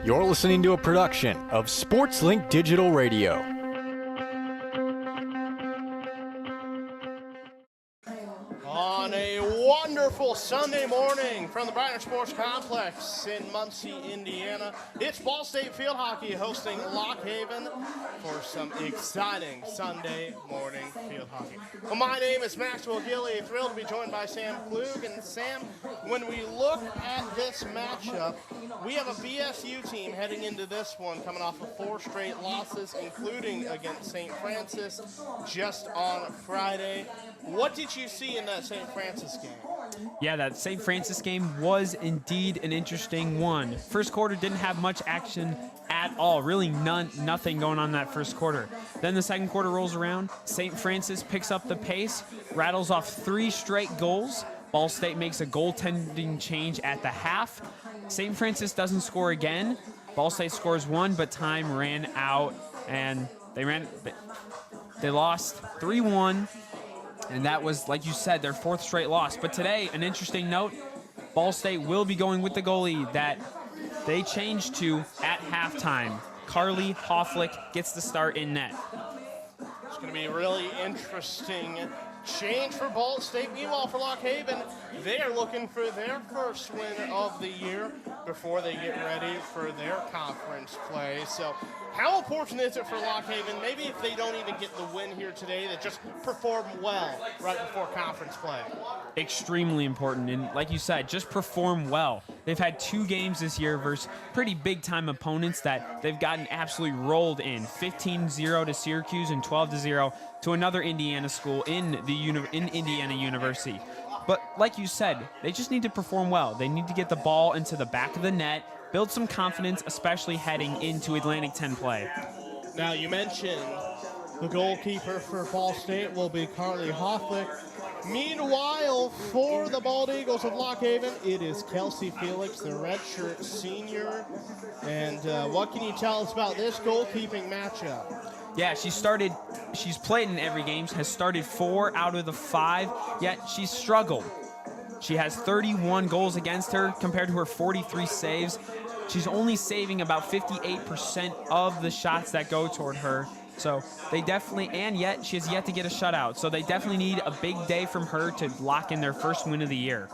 You're listening to a production of SportsLink Digital Radio. On a wonderful Sunday morning from the Bryant Sports Complex in Muncie, Indiana, it's Ball State Field Hockey hosting Lock Haven for some exciting Sunday morning field hockey. Well, my name is Maxwell Gillie, thrilled to be joined by Sam Klug. And Sam, when we look at this matchup, we have a BSU team heading into this one coming off of 4 straight losses, including against St. Francis just on Friday. What did you see in that St. Francis game? Yeah, that St. Francis game was indeed an interesting one. First quarter didn't have much action at all. Really nothing going on in that first quarter. Then the second quarter rolls around. St. Francis picks up the pace, rattles off 3 straight goals. Ball State makes a goaltending change at the half. St. Francis doesn't score again. Ball State scores 1, but time ran out, and they lost 3-1. And that was, like you said, their 4th straight loss. But today, an interesting note, Ball State will be going with the goalie that they changed to at halftime. Carly Hofflick gets the start in net. It's going to be a really interesting change for Ball State. Meanwhile, for Lock Haven, they are looking for their first win of the year before they get ready for their conference play. So how important is it for Lock Haven, maybe if they don't even get the win here today, that just perform well right before conference play? Extremely important, and like you said, just perform well. They've had 2 games this year versus pretty big-time opponents that they've gotten absolutely rolled in. 15-0 to Syracuse and 12-0 to another Indiana school in Indiana University. But like you said, they just need to perform well. They need to get the ball into the back of the net, build some confidence, especially heading into Atlantic 10 play. Now, you mentioned the goalkeeper for Ball State will be Carly Hofflick. Meanwhile, for the Bald Eagles of Lock Haven, it is Kelsey Felix, the redshirt senior. And what can you tell us about this goalkeeping matchup? Yeah, she's played in every game, has started 4 out of the 5, yet she's struggled. She has 31 goals against her compared to her 43 saves. She's only saving about 58% of the shots that go toward her. So they definitely, and yet she has yet to get a shutout. So they definitely need a big day from her to lock in their first win of the year.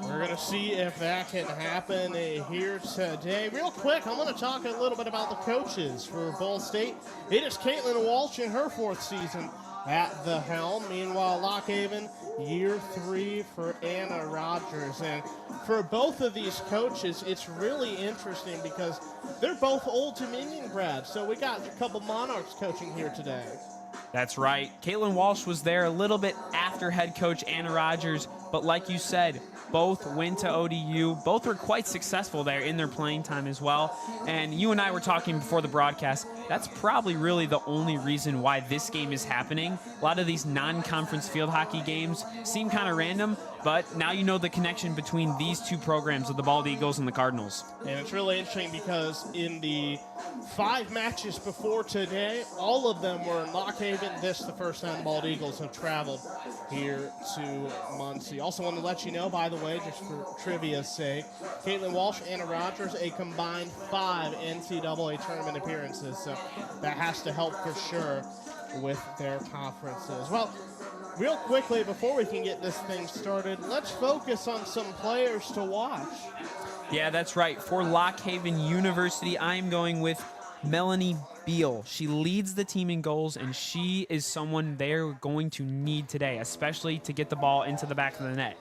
We're going to see if that can happen here today. Real quick, I'm going to talk a little bit about the coaches for Ball State. It is Caitlin Walsh in her 4th season at the helm. Meanwhile, Lock Haven, year 3 for Anna Rogers. And for both of these coaches, it's really interesting because they're both Old Dominion grads. So we got a couple Monarchs coaching here today. That's right. Caitlin Walsh was there a little bit after head coach Anna Rogers, but like you said, both went to ODU. Both were quite successful there in their playing time as well. And you and I were talking before the broadcast. That's probably really the only reason why this game is happening. A lot of these non-conference field hockey games seem kind of random, but now you know the connection between these 2 programs of the Bald Eagles and the Cardinals. And it's really interesting because in the 5 matches before today, all of them were in Lock Haven. This is the first time the Bald Eagles have traveled here to Muncie. Also want to let you know, by the way, just for trivia's sake, Caitlin Walsh, Anna Rogers, a combined 5 NCAA tournament appearances. So that has to help for sure with their conferences. Well, real quickly, before we can get this thing started, let's focus on some players to watch. Yeah, that's right. For Lock Haven University, I'm going with Melanie Beal. She leads the team in goals, and she is someone they're going to need today, especially to get the ball into the back of the net.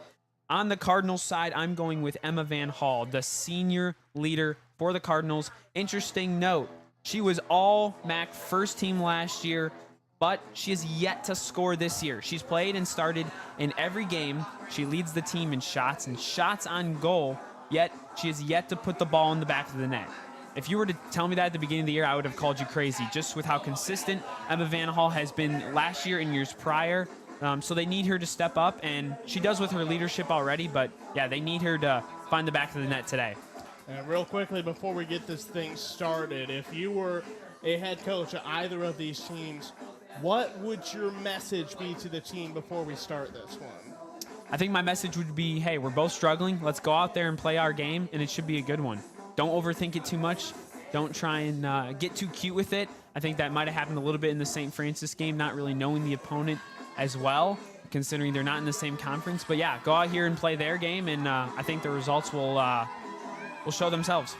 On the Cardinals side, I'm going with Emma Van Hall, the senior leader for the Cardinals. Interesting note, she was all MAC first team last year, but she has yet to score this year. She's played and started in every game. She leads the team in shots and shots on goal, yet she has yet to put the ball in the back of the net. If you were to tell me that at the beginning of the year, I would have called you crazy, just with how consistent Emma Van Hall has been last year and years prior. So they need her to step up, and she does with her leadership already, but yeah, they need her to find the back of the net today. And real quickly, before we get this thing started, if you were a head coach at either of these teams, what would your message be to the team before we start this one? I think my message would be, hey, we're both struggling. Let's go out there and play our game, and it should be a good one. don't overthink it too much. Don't try and get too cute with it. I think that might have happened a little bit in the St. Francis game, not really knowing the opponent as well, considering they're not in the same conference. But yeah, go out here and play their game, and I think the results will show themselves.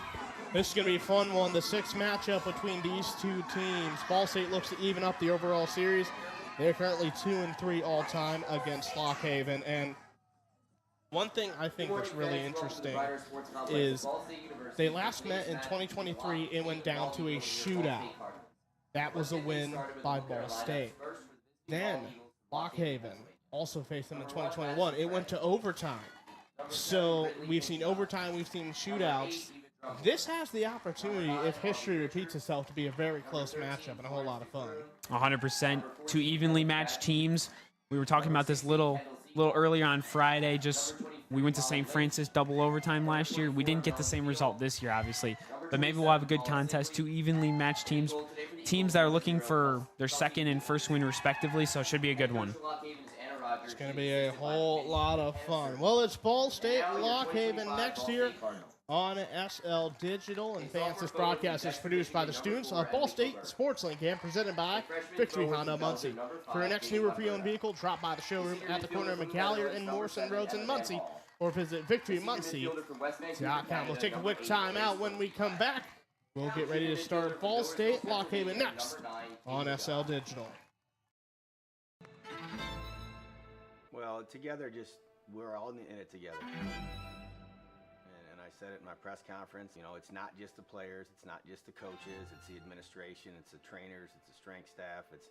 This is going to be a fun one, the sixth matchup between these two teams. Ball State looks to even up the overall series. They're currently 2-3 all-time against Lock Haven. And one thing I think that's really interesting is they last met in 2023. It went down to a shootout. That was a win by Ball State. Then Lock Haven also faced them in 2021. It went to overtime. So we've seen overtime, we've seen shootouts. This has the opportunity, if history repeats itself, to be a very close matchup and a whole lot of fun. 100%. Two evenly matched teams. We were talking about this little earlier on Friday. We went to St. Francis double overtime last year. We didn't get the same result this year, obviously. But maybe we'll have a good contest. Two evenly matched teams that are looking for their second and first win respectively, so it should be a good one. It's going to be a whole lot of fun. Well, it's Ball State Lock Haven next year on SL Digital, and fans, this broadcast is produced by the students of Ball State Sports Link and presented by Victory Honda Muncie. For your next new or pre-owned vehicle, drop by the showroom at the corner of McAllier and Morrison Roads in Muncie, or visit victorymuncie.com. We'll take a quick time out. When we come back, we'll get ready to start Ball State Lock Haven next on SL Digital. Well, together, we're all in it together. And I said it in my press conference, it's not just the players, it's not just the coaches, it's the administration, it's the trainers, it's the strength staff, it's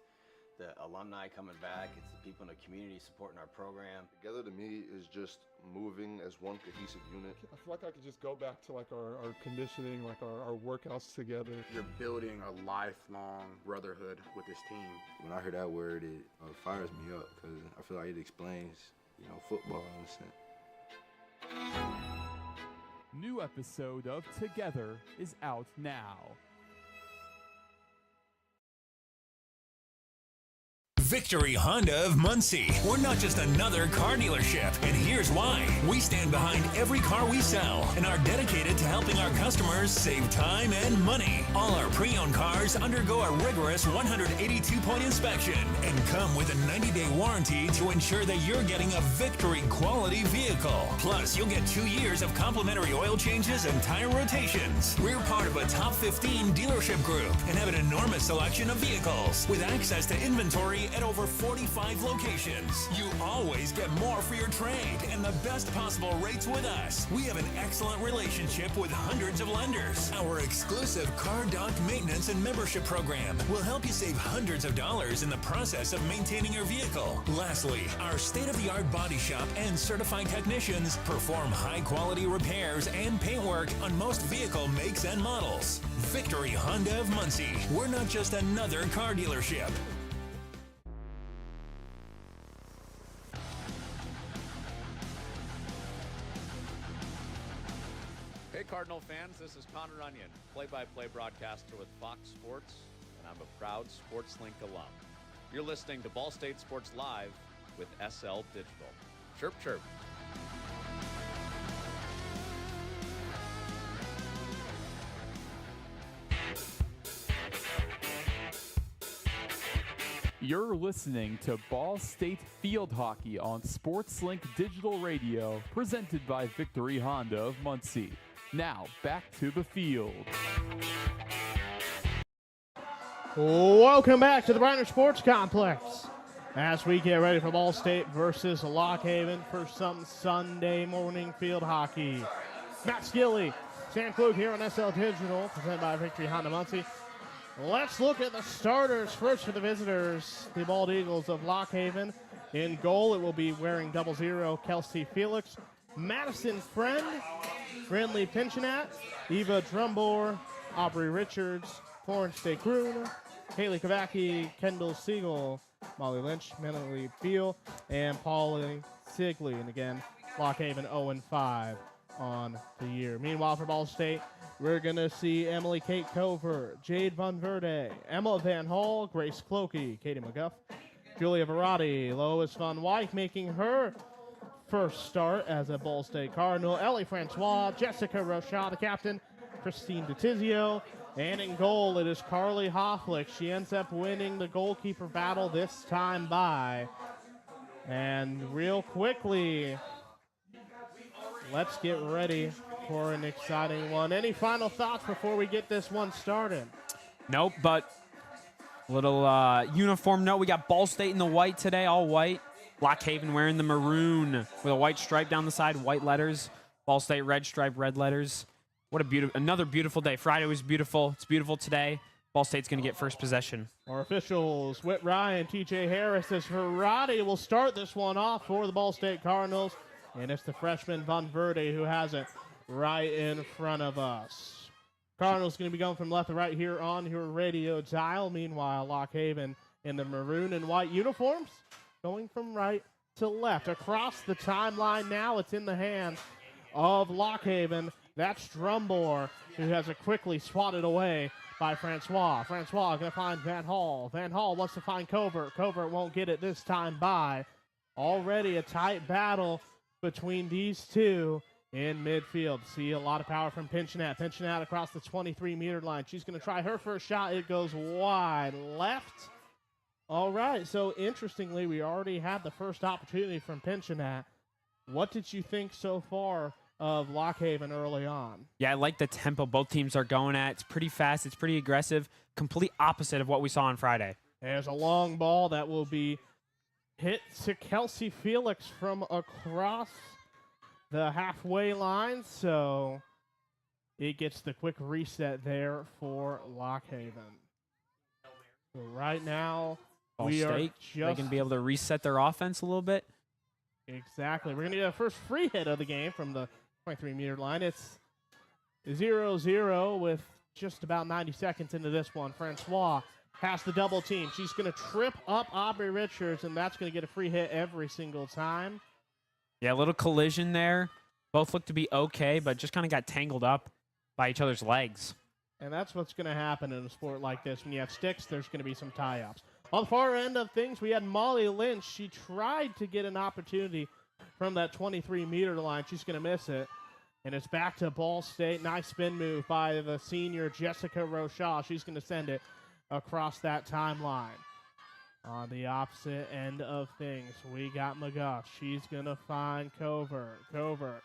the alumni coming back, it's the people in the community supporting our program. Together to me is just moving as one cohesive unit. I feel like I could just go back to our conditioning, our workouts together. You're building a lifelong brotherhood with this team. When I hear that word, it fires me up because I feel like it explains, football in a sense. New episode of Together is out now. Victory Honda of Muncie. We're not just another car dealership, and here's why. We stand behind every car we sell and are dedicated to helping our customers save time and money. All our pre-owned cars undergo a rigorous 182-point inspection and come with a 90-day warranty to ensure that you're getting a Victory quality vehicle. Plus, you'll get 2 years of complimentary oil changes and tire rotations. We're part of a top 15 dealership group and have an enormous selection of vehicles with access to inventory at over 45 locations. You always get more for your trade and the best possible rates with us. We have an excellent relationship with hundreds of lenders. Our exclusive Car Doc maintenance and membership program will help you save hundreds of dollars in the process of maintaining your vehicle. Lastly, our state-of-the-art body shop and certified technicians perform high-quality repairs and paint work on most vehicle makes and models. Victory Honda of Muncie. We're not just another car dealership. Hey Cardinal fans, this is Connor Onion, play-by-play broadcaster with Fox Sports, and I'm a proud SportsLink alum. You're listening to Ball State Sports Live with SL Digital. Chirp, chirp. You're listening to Ball State Field Hockey on SportsLink Digital Radio, presented by Victory Honda of Muncie. Now, back to the field. Welcome back to the Briner Sports Complex as we get ready for Ball State versus Lock Haven for some Sunday morning field hockey. Matt Gillie, Sam Klug here on SL Digital, presented by Victory Honda Muncie. Let's look at the starters first for the visitors, the Bald Eagles of Lock Haven. In goal, it will be wearing 00, Kelsey Felix, Madison Friend, Brindley Pinchinat, Eva Drumbor, Aubrey Richards, Florence DeCrune, Haley Kavacki, Kendall Siegel, Molly Lynch, Melanie Beal, and Paulie Sigley. And again, Lock Haven 0-5 on the year. Meanwhile, for Ball State, we're going to see Emily Kate Cover, Jade Von Verde, Emma Van Hall, Grace Clokey, Katie McGuff, Julia Verratti, Lois Von Wyke making her first start as a Ball State Cardinal, Ellie Francois, Jessica Rochelle, the captain, Christine DeTizio. And in goal, it is Carly Hofflick. She ends up winning the goalkeeper battle this time by. And real quickly, let's get ready for an exciting one. Any final thoughts before we get this one started? Nope, but little uniform note. We got Ball State in the white today, all white. Lock Haven wearing the maroon with a white stripe down the side, white letters. Ball State red stripe, red letters. What a beautiful, another beautiful day. Friday was beautiful. It's beautiful today. Ball State's going to get first possession. Our officials, Whit Ryan, TJ Harris, as Harati will start this one off for the Ball State Cardinals. And it's the freshman Van Verde who has it right in front of us. Cardinals going to be going from left to right here on your radio dial. Meanwhile, Lock Haven in the maroon and white uniforms going from right to left. Across the timeline now, it's in the hands of Lock Haven. That's Drumbore, who has it quickly swatted away by Francois. Francois going to find Van Hall. Van Hall wants to find Covert. Covert won't get it this time by. Already a tight battle between these two in midfield. See a lot of power from Pinchinat. Pinchinat across the 23-meter line. She's going to try her first shot. It goes wide left. All right, so interestingly, we already had the first opportunity from Pinchinat. What did you think so far of Lock Haven early on? Yeah, I like the tempo both teams are going at. It's pretty fast. It's pretty aggressive. Complete opposite of what we saw on Friday. There's a long ball that will be hit to Kelsey Felix from across the halfway line. So it gets the quick reset there for Lock Haven. So right now, Ball State, they can be able to reset their offense a little bit. Exactly. We're going to get our first free hit of the game from the 23-meter line. It's 0-0 with just about 90 seconds into this one. Francois has the double team. She's going to trip up Aubrey Richards, and that's going to get a free hit every single time. Yeah, a little collision there. Both look to be okay, but just kind of got tangled up by each other's legs. And that's what's going to happen in a sport like this. When you have sticks, there's going to be some tie-ups. On the far end of things, we had Molly Lynch. She tried to get an opportunity from that 23-meter line. She's going to miss it. And it's back to Ball State. Nice spin move by the senior Jessica Rochelle. She's going to send it across that timeline. On the opposite end of things, we got McGuff. She's going to find Covert. Covert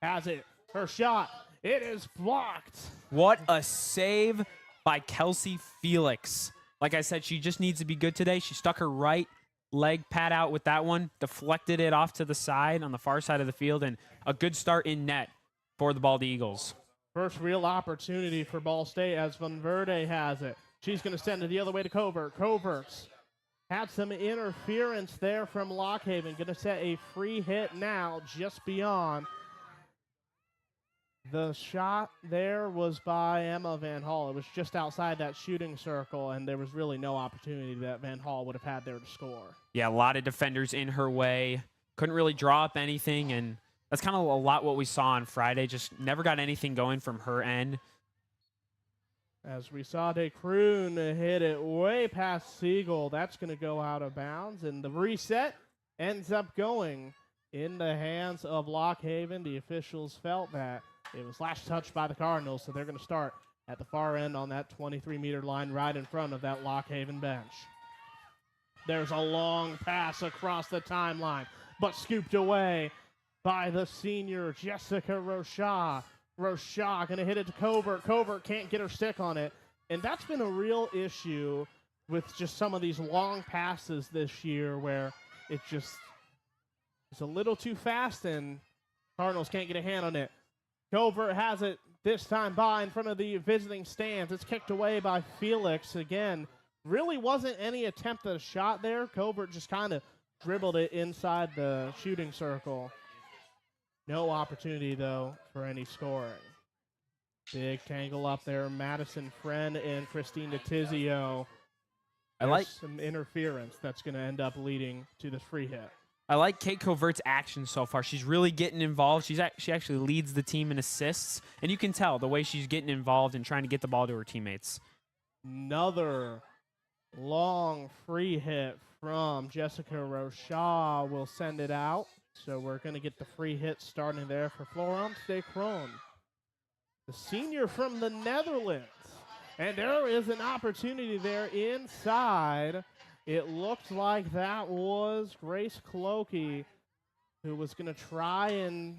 has it. Her shot. It is blocked. What a save by Kelsey Felix. Like I said, she just needs to be good today. She stuck her right leg pad out with that one, deflected it off to the side on the far side of the field, and a good start in net for the Bald Eagles. First real opportunity for Ball State as Van Verde has it. She's going to send it the other way to Covert. Covert's had some interference there from Lock Haven. Going to set a free hit now just beyond. The shot there was by Emma Van Hall. It was just outside that shooting circle, and there was really no opportunity that Van Hall would have had there to score. Yeah, a lot of defenders in her way. Couldn't really draw up anything, and that's kind of a lot what we saw on Friday. Just never got anything going from her end. As we saw De Kroon hit it way past Siegel, that's going to go out of bounds, and the reset ends up going in the hands of Lock Haven. The officials felt that it was last touched by the Cardinals, so they're going to start at the far end on that 23-meter line right in front of that Lock Haven bench. There's a long pass across the timeline, but scooped away by the senior Jessica Rochelle. Rochelle going to hit it to Covert. Covert can't get her stick on it, and that's been a real issue with just some of these long passes this year where it's a little too fast, and Cardinals can't get a hand on it. Covert has it this time by in front of the visiting stands. It's kicked away by Felix. Again, really wasn't any attempt at a shot there. Covert just kind of dribbled it inside the shooting circle. No opportunity, though, for any scoring. Big tangle up there. Madison Friend and Christine DeTizio. I like some interference that's going to end up leading to this free hit. I like Kate Covert's action so far. She's really getting involved. She actually leads the team in assists, and you can tell the way she's getting involved and trying to get the ball to her teammates. Another long free hit from Jessica Rochelle will send it out. So we're going to get the free hit starting there for Florence De Kroon. the senior from the Netherlands. And there is an opportunity there inside. It looked like that was Grace Clokey, who was going to try and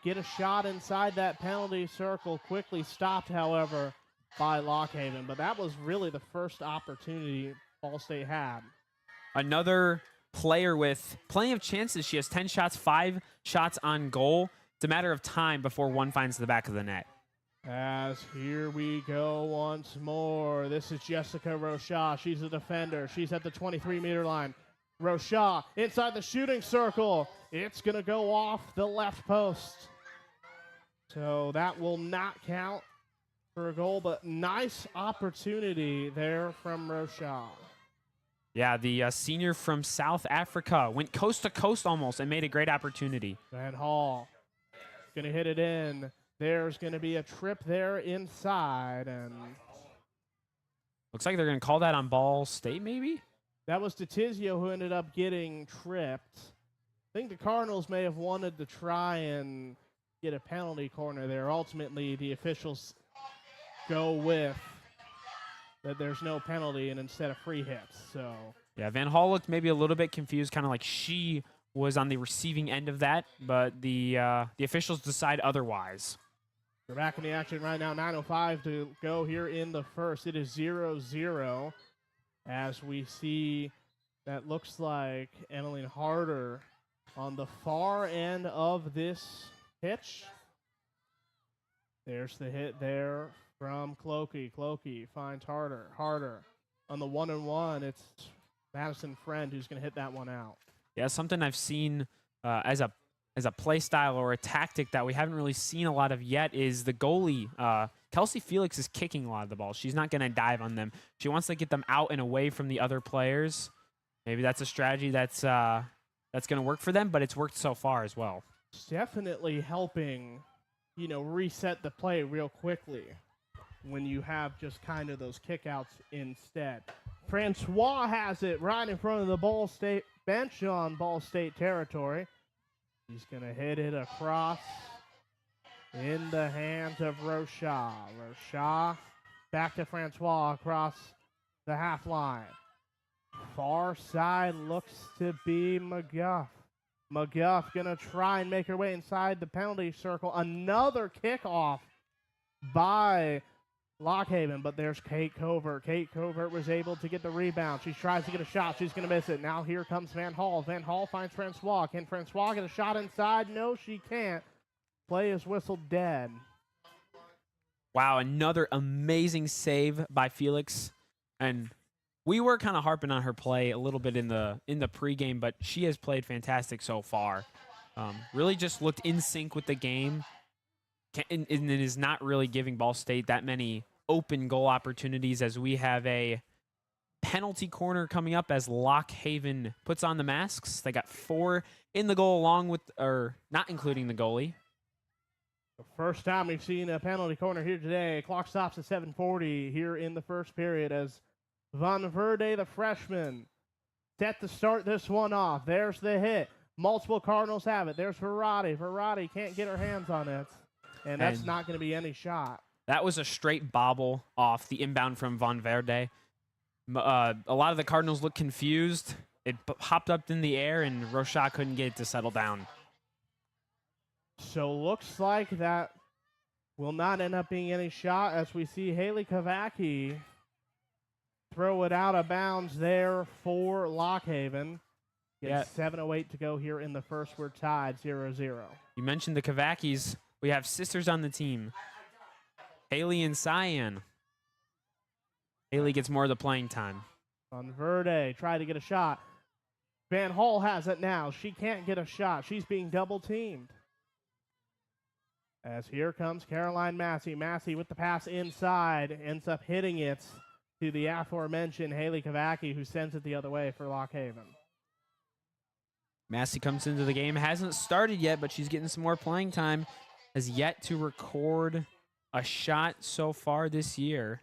get a shot inside that penalty circle. Quickly stopped, however, by Lock Haven. But that was really the first opportunity Ball State had. Another player with plenty of chances. She has 10 shots, 5 shots on goal. It's a matter of time before one finds the back of the net. As here we go once more. This is Jessica Rocha. She's a defender. She's at the 23-meter line. Rocha inside the shooting circle. It's going to go off the left post. So that will not count for a goal, but nice opportunity there from Rocha. Yeah, the senior from South Africa went coast to coast almost and made a great opportunity. Van Hall going to hit it in. There's going to be a trip there inside, and looks like they're going to call that on Ball State, maybe? That was DeTizio who ended up getting tripped. I think the Cardinals may have wanted to try and get a penalty corner there. Ultimately, the officials go with that there's no penalty and instead of free hits. So yeah, Van Hall looked maybe a little bit confused, kind of like she was on the receiving end of that, but the officials decide otherwise. We're back in the action right now. 9:05 to go here in the first. It is 0-0 as we see that looks like Emmeline Harder on the far end of this pitch. There's the hit there from Clokey. Clokey finds Harder. Harder on the 1-on-1. It's Madison Friend who's going to hit that one out. Yeah, something I've seen as a play style or a tactic that we haven't really seen a lot of yet is the goalie. Kelsey Felix is kicking a lot of the balls. She's not going to dive on them. She wants to get them out and away from the other players. Maybe that's a strategy that's going to work for them, but it's worked so far as well. It's definitely helping, reset the play real quickly when you have just kind of those kickouts instead. Francois has it right in front of the Ball State bench on Ball State territory. He's going to hit it across in the hands of Rocha. Rocha back to Francois across the half line. Far side looks to be McGuff. McGuff going to try and make her way inside the penalty circle. Another kickoff by Lockhaven, but there's Kate Covert. Kate Covert was able to get the rebound. She tries to get a shot. She's going to miss it. Now here comes Van Hall. Van Hall finds Francois. Can Francois get a shot inside? No, she can't. Play is whistled dead. Wow, another amazing save by Felix. And we were kind of harping on her play a little bit in the pregame, but she has played fantastic so far. Really just looked in sync with the game. And it is not really giving Ball State that many open goal opportunities as we have a penalty corner coming up as Lock Haven puts on the masks. They got 4 in the goal along with, or not including the goalie. The first time we've seen a penalty corner here today. Clock stops at 7:40 here in the first period as Van Verde, the freshman, set to start this one off. There's the hit. Multiple Cardinals have it. There's Verratti. Verratti can't get her hands on it. And that's not going to be any shot. That was a straight bobble off the inbound from Van Verde. A lot of the Cardinals looked confused. It hopped up in the air, and Rocha couldn't get it to settle down. So looks like that will not end up being any shot as we see Haley Kavacki throw it out of bounds there for Lockhaven. It's 7:08 to go here in the first. We're tied 0-0. You mentioned the Kavackis. We have sisters on the team, Haley and Cyan. Haley gets more of the playing time. Van Verde tried to get a shot. Van Hall has it now. She can't get a shot. She's being double teamed. As here comes Caroline Massey. Massey with the pass inside, ends up hitting it to the aforementioned Haley Kavacki, who sends it the other way for Lockhaven. Massey comes into the game, hasn't started yet, but she's getting some more playing time. Has yet to record a shot so far this year.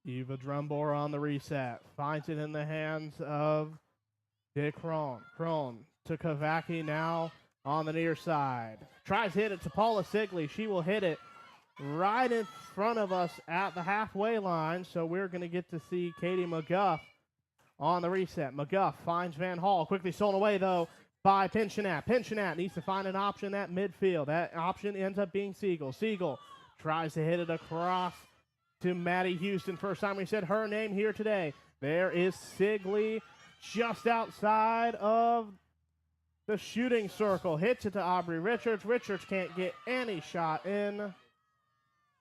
Eva Drumbor on the reset. Finds it in the hands of Dick Crone. Crone to Kavacki now on the near side. Tries to hit it to Paula Sigley. She will hit it right in front of us at the halfway line, so we're going to get to see Katie McGuff on the reset. McGuff finds Van Hall, quickly stolen away, though, by Pinchinat. Pinchinat needs to find an option at midfield. That option ends up being Siegel. Siegel tries to hit it across to Maddie Houston. First time we said her name here today. There is Sigley just outside of the shooting circle. Hits it to Aubrey Richards. Richards can't get any shot in.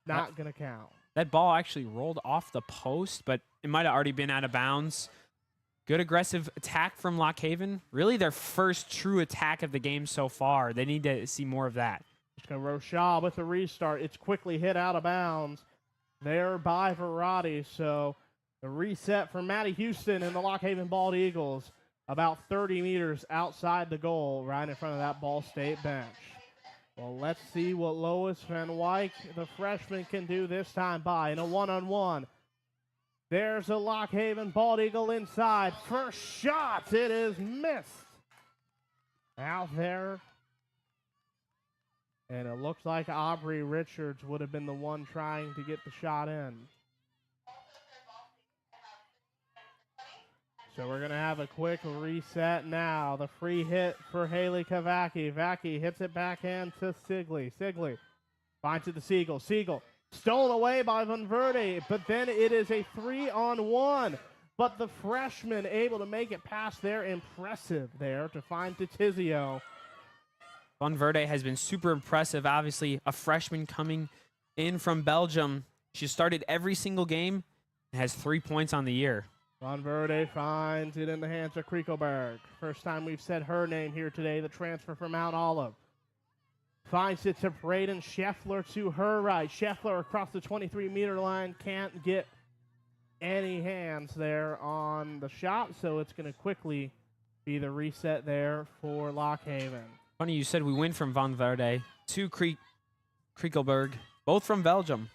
Not going to count. That ball actually rolled off the post, but it might have already been out of bounds. Good aggressive attack from Lock Haven. Really their first true attack of the game so far. They need to see more of that. Rochelle with the restart. It's quickly hit out of bounds there by Verratti. So the reset for Maddie Houston and the Lock Haven Bald Eagles about 30 meters outside the goal, right in front of that Ball State bench. Well, let's see what Lois Van Wyk, the freshman, can do this time by in a one-on-one. There's a Lock Haven Bald Eagle inside. First shot, it is missed. Out there. And it looks like Aubrey Richards would have been the one trying to get the shot in. So we're going to have a quick reset now. The free hit for Haley Kavaki. Vaki hits it backhand to Sigley. Sigley finds it to Siegel. Siegel stolen away by Van Verde, but then it is a 3-on-1. But the freshman able to make it past there. Impressive there to find Tizio. Van Verde has been super impressive. Obviously, a freshman coming in from Belgium. She started every single game and has 3 points on the year. Van Verde finds it in the hands of Kriekelberg. First time we've said her name here today, the transfer from Mount Olive. Finds it to Braden Scheffler to her right. Scheffler across the 23-meter line can't get any hands there on the shot, so it's going to quickly be the reset there for Lock Haven. Funny you said we went from Van Verde to Kriekelberg, both from Belgium.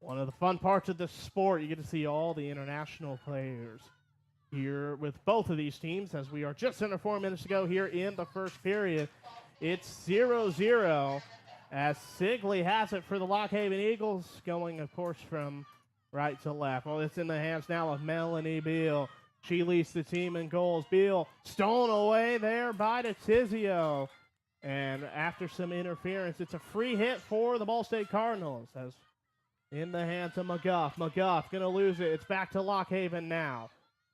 One of the fun parts of this sport, you get to see all the international players here with both of these teams, as we are just under 4 minutes to go here in the first period. It's 0-0 as Sigley has it for the Lock Haven Eagles, going, of course, from right to left. Well, it's in the hands now of Melanie Beal. She leads the team in goals. Beal stolen away there by Tizio. And after some interference, it's a free hit for the Ball State Cardinals, as in the hands of McGuff. McGuff going to lose it. It's back to Lock Haven now.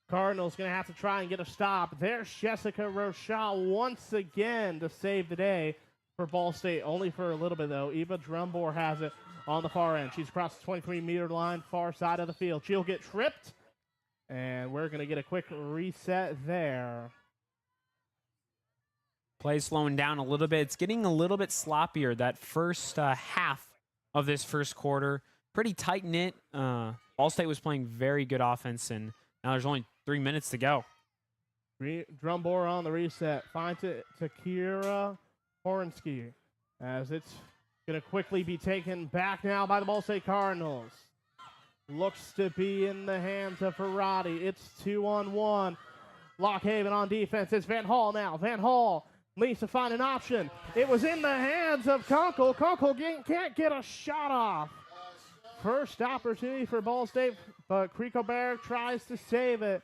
Cardinals going to have to try and get a stop. There's Jessica Rochelle once again to save the day for Ball State. Only for a little bit, though. Eva Drumbor has it on the far end. She's across the 23-meter line, far side of the field. She'll get tripped, and we're going to get a quick reset there. Play slowing down a little bit. It's getting a little bit sloppier. That first half of this first quarter, pretty tight-knit. Ball State was playing very good offense, and now there's only 3 minutes to go. Drumbor on the reset. Finds it to Kira Hornsky, as it's going to quickly be taken back now by the Ball State Cardinals. Looks to be in the hands of Verratti. It's 2-on-1. Lock Haven on defense. It's Van Hall now. Van Hall needs to find an option. It was in the hands of Kunkel. Kunkel can't get a shot off. First opportunity for Ball State, but Kriekelberg tries to save it.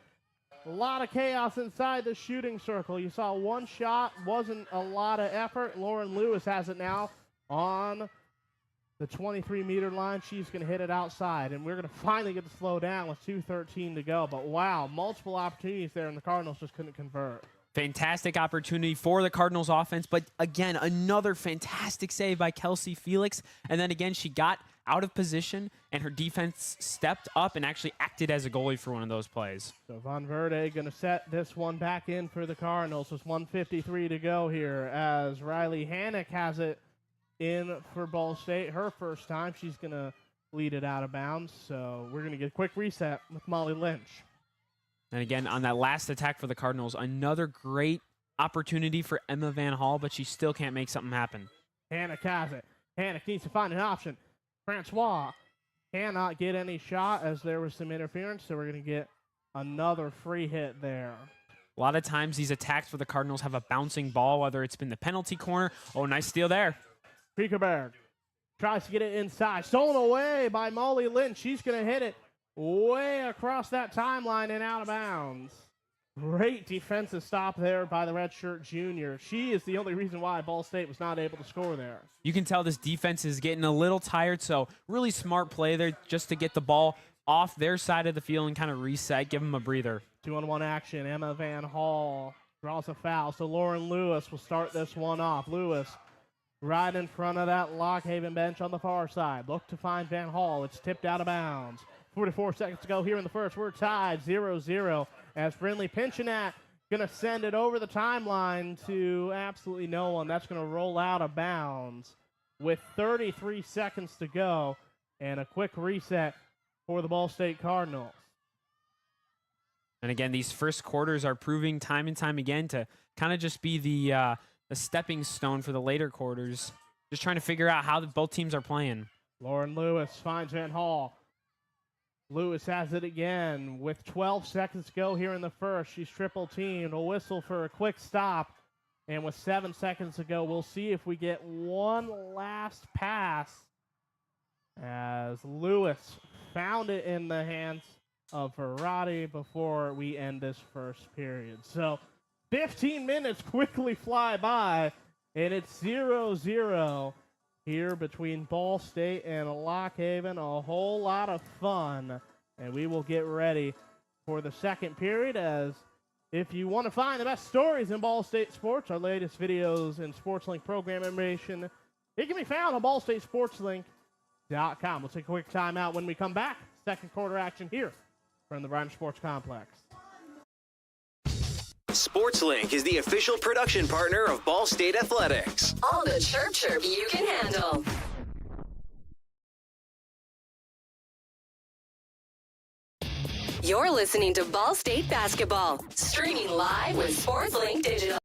A lot of chaos inside the shooting circle. You saw one shot, wasn't a lot of effort. Lauren Lewis has it now on the 23-meter line. She's going to hit it outside, and we're going to finally get to slow down with 2:13 to go. But wow, multiple opportunities there, and the Cardinals just couldn't convert. Fantastic opportunity for the Cardinals offense, but again, another fantastic save by Kelsey Felix. And then again, she got out of position, and her defense stepped up and actually acted as a goalie for one of those plays. So Van Verde going to set this one back in for the Cardinals with 1:53 to go here, as Riley Hannock has it in for Ball State. Her first time. She's going to lead it out of bounds. So we're going to get a quick reset with Molly Lynch. And again, on that last attack for the Cardinals, another great opportunity for Emma Van Hall, but she still can't make something happen. Hannock has it. Hannock needs to find an option. Francois cannot get any shot as there was some interference, so we're going to get another free hit there. A lot of times these attacks for the Cardinals have a bouncing ball, whether it's been the penalty corner. Oh, nice steal there. Kriekelberg Tries to get it inside. Stolen away by Molly Lynch. She's going to hit it way across that timeline and out of bounds. Great defensive stop there by the redshirt junior. She is the only reason why Ball State was not able to score there. You can tell this defense is getting a little tired, so really smart play there just to get the ball off their side of the field and kind of reset, give them a breather. 2-on-1 action. Emma Van Hall draws a foul, so Lauren Lewis will start this one off. Lewis right in front of that Lock Haven bench on the far side. Look to find Van Hall. It's tipped out of bounds. 44 seconds to go here in the first. We're tied 0-0 as Brindley Pinchinat going to send it over the timeline to absolutely no one. That's going to roll out of bounds with 33 seconds to go and a quick reset for the Ball State Cardinals. And again, these first quarters are proving time and time again to kind of just be the stepping stone for the later quarters. Just trying to figure out how both teams are playing. Lauren Lewis finds Van Hall. Lewis has it again with 12 seconds to go here in the first. She's triple teamed. A whistle for a quick stop. And with 7 seconds to go, we'll see if we get one last pass as Lewis found it in the hands of Verratti before we end this first period. So 15 minutes quickly fly by, and it's 0-0 here between Ball State and Lock Haven. A whole lot of fun, and we will get ready for the second period. As if you want to find the best stories in Ball State sports, our latest videos and SportsLink program information, it can be found on ballstatesportslink.com. We'll take a quick timeout. When we come back, second quarter action here from the Bryant Sports Complex. SportsLink is the official production partner of Ball State Athletics. All the chirp you can handle. You're listening to Ball State Basketball, streaming live with SportsLink Digital.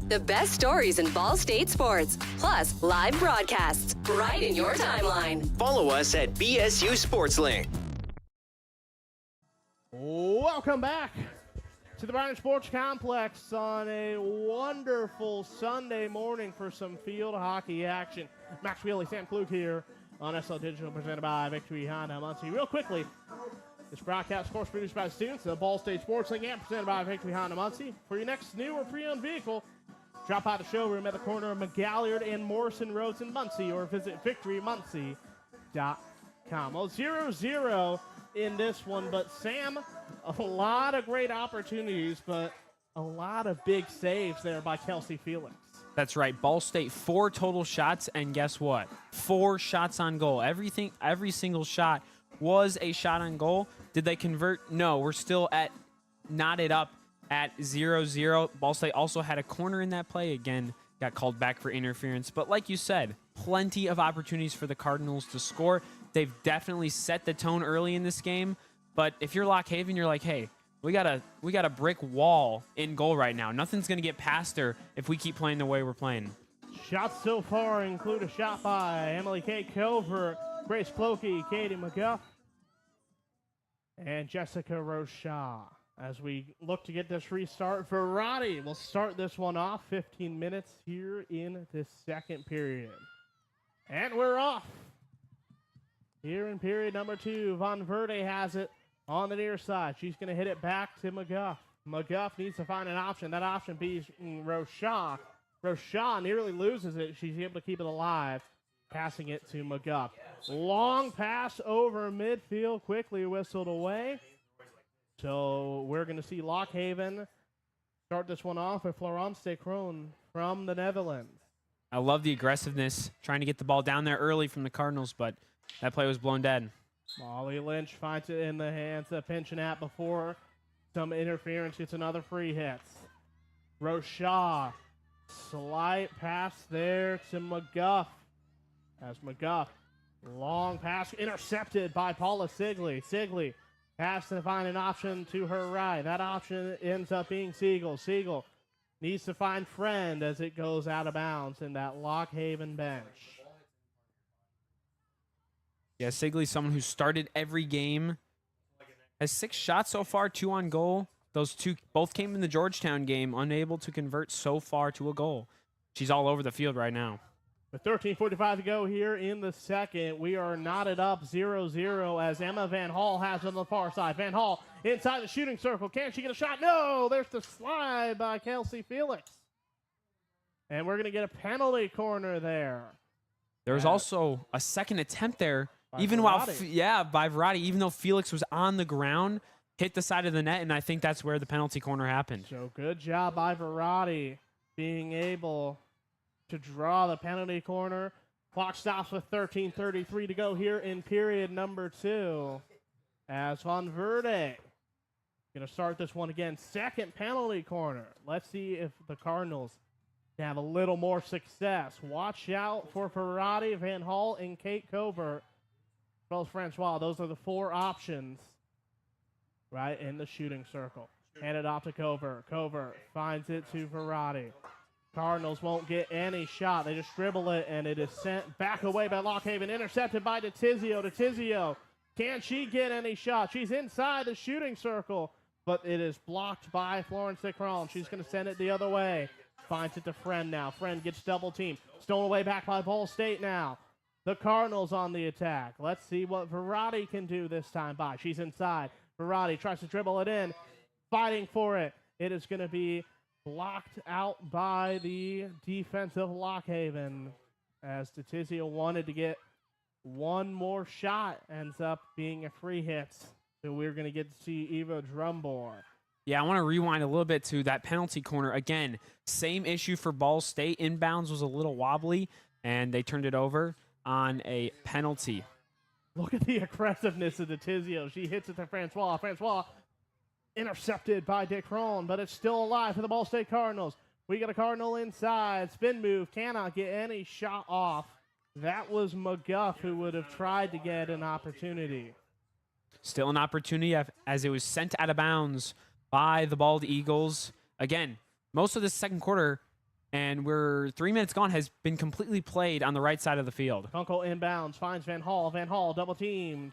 The best stories in Ball State sports, plus live broadcasts, right in your timeline. Follow us at BSU SportsLink. Welcome back to the Bryant Sports Complex on a wonderful Sunday morning for some field hockey action. Max Gillie, Sam Klug here on SL Digital, presented by Victory Honda Muncie. Real quickly, this broadcast, of course, produced by the students of Ball State Sports League and presented by Victory Honda Muncie. For your next new or pre-owned vehicle, drop by the showroom at the corner of McGalliard and Morrison Roads in Muncie, or visit victorymuncie.com. Well, 0-0 in this one, but Sam, a lot of great opportunities, but a lot of big saves there by Kelsey Felix. That's right. Ball State, 4 total shots, and guess what? 4 shots on goal. Every single shot was a shot on goal. Did they convert? No, we're still knotted up at 0-0. Ball State also had a corner in that play. Again, got called back for interference. But like you said, plenty of opportunities for the Cardinals to score. They've definitely set the tone early in this game. But if you're Lock Haven, you're like, hey, we got a brick wall in goal right now. Nothing's going to get past her if we keep playing the way we're playing. Shots so far include a shot by Emily K. Covert, Grace Clokey, Katie McGuff, and Jessica Rochelle. As we look to get this restart, Verratti will start this one off. 15 minutes here in this second period. And we're off. Here in period number 2, Von Verde has it on the near side. She's going to hit it back to McGuff. McGuff needs to find an option. That option being Rochelle. Rochelle nearly loses it. She's able to keep it alive, passing it to McGuff. Long pass over midfield, quickly whistled away. So we're going to see Lock Haven start this one off with Florence de Kroon from the Netherlands. I love the aggressiveness, trying to get the ball down there early from the Cardinals, but that play was blown dead. Molly Lynch finds it in the hands of Pinchinat before some interference. Gets another free hit. Rochelle, slight pass there to McGuff. As McGuff, long pass intercepted by Paula Sigley. Sigley has to find an option to her right. That option ends up being Siegel. Siegel needs to find Friend as it goes out of bounds in that Lock Haven bench. Yeah, Sigley's someone who started every game. Has 6 shots so far, 2 on goal. Those 2 both came in the Georgetown game, unable to convert so far to a goal. She's all over the field right now. With 13:45 to go here in the second, we are knotted up 0-0 as Emma Van Hall has it on the far side. Van Hall inside the shooting circle. Can she get a shot? No, there's the slide by Kelsey Felix. And we're going to get a penalty corner there. There was also a second attempt there, by even Verratti. by Verratti, even though Felix was on the ground, hit the side of the net, and I think that's where the penalty corner happened. So good job by Verratti being able to draw the penalty corner. Clock stops with 13:33 to go here in period number 2. As Van Verde going to start this one again. Second penalty corner. Let's see if the Cardinals can have a little more success. Watch out for Verratti, Van Hall, and Kate Covert, as well as Francois. Those are the 4 options right in the shooting circle. Hand it off to Covert. Covert finds it to Verratti. Cardinals won't get any shot. They just dribble it, and it is sent back away by Lockhaven. Intercepted by DeTizio. DeTizio, can she get any shot? She's inside the shooting circle, but it is blocked by Florence Cron. She's going to send it the other way. Finds it to Friend now. Friend gets double teamed. Stolen away back by Ball State now. The Cardinals on the attack. Let's see what Verratti can do this time by. She's inside. Verratti tries to dribble it in. Fighting for it. It is going to be blocked out by the defensive Lockhaven as DeTizio wanted to get one more shot. Ends up being a free hit. So we're going to get to see Eva Drumbor. Yeah, I want to rewind a little bit to that penalty corner. Again, same issue for Ball State. Inbounds was a little wobbly, and they turned it over on a penalty. Look at the aggressiveness of DeTizio. She hits it to Francois. Francois intercepted by Dick Crone, but it's still alive for the Ball State Cardinals. We got a Cardinal inside. Spin move. Cannot get any shot off. That was McGuff who would have tried to get an opportunity. Still an opportunity as it was sent out of bounds by the Bald Eagles. Again, most of the second quarter, and we're 3 minutes gone, has been completely played on the right side of the field. Kunkel inbounds, finds Van Hall. Van Hall double teamed.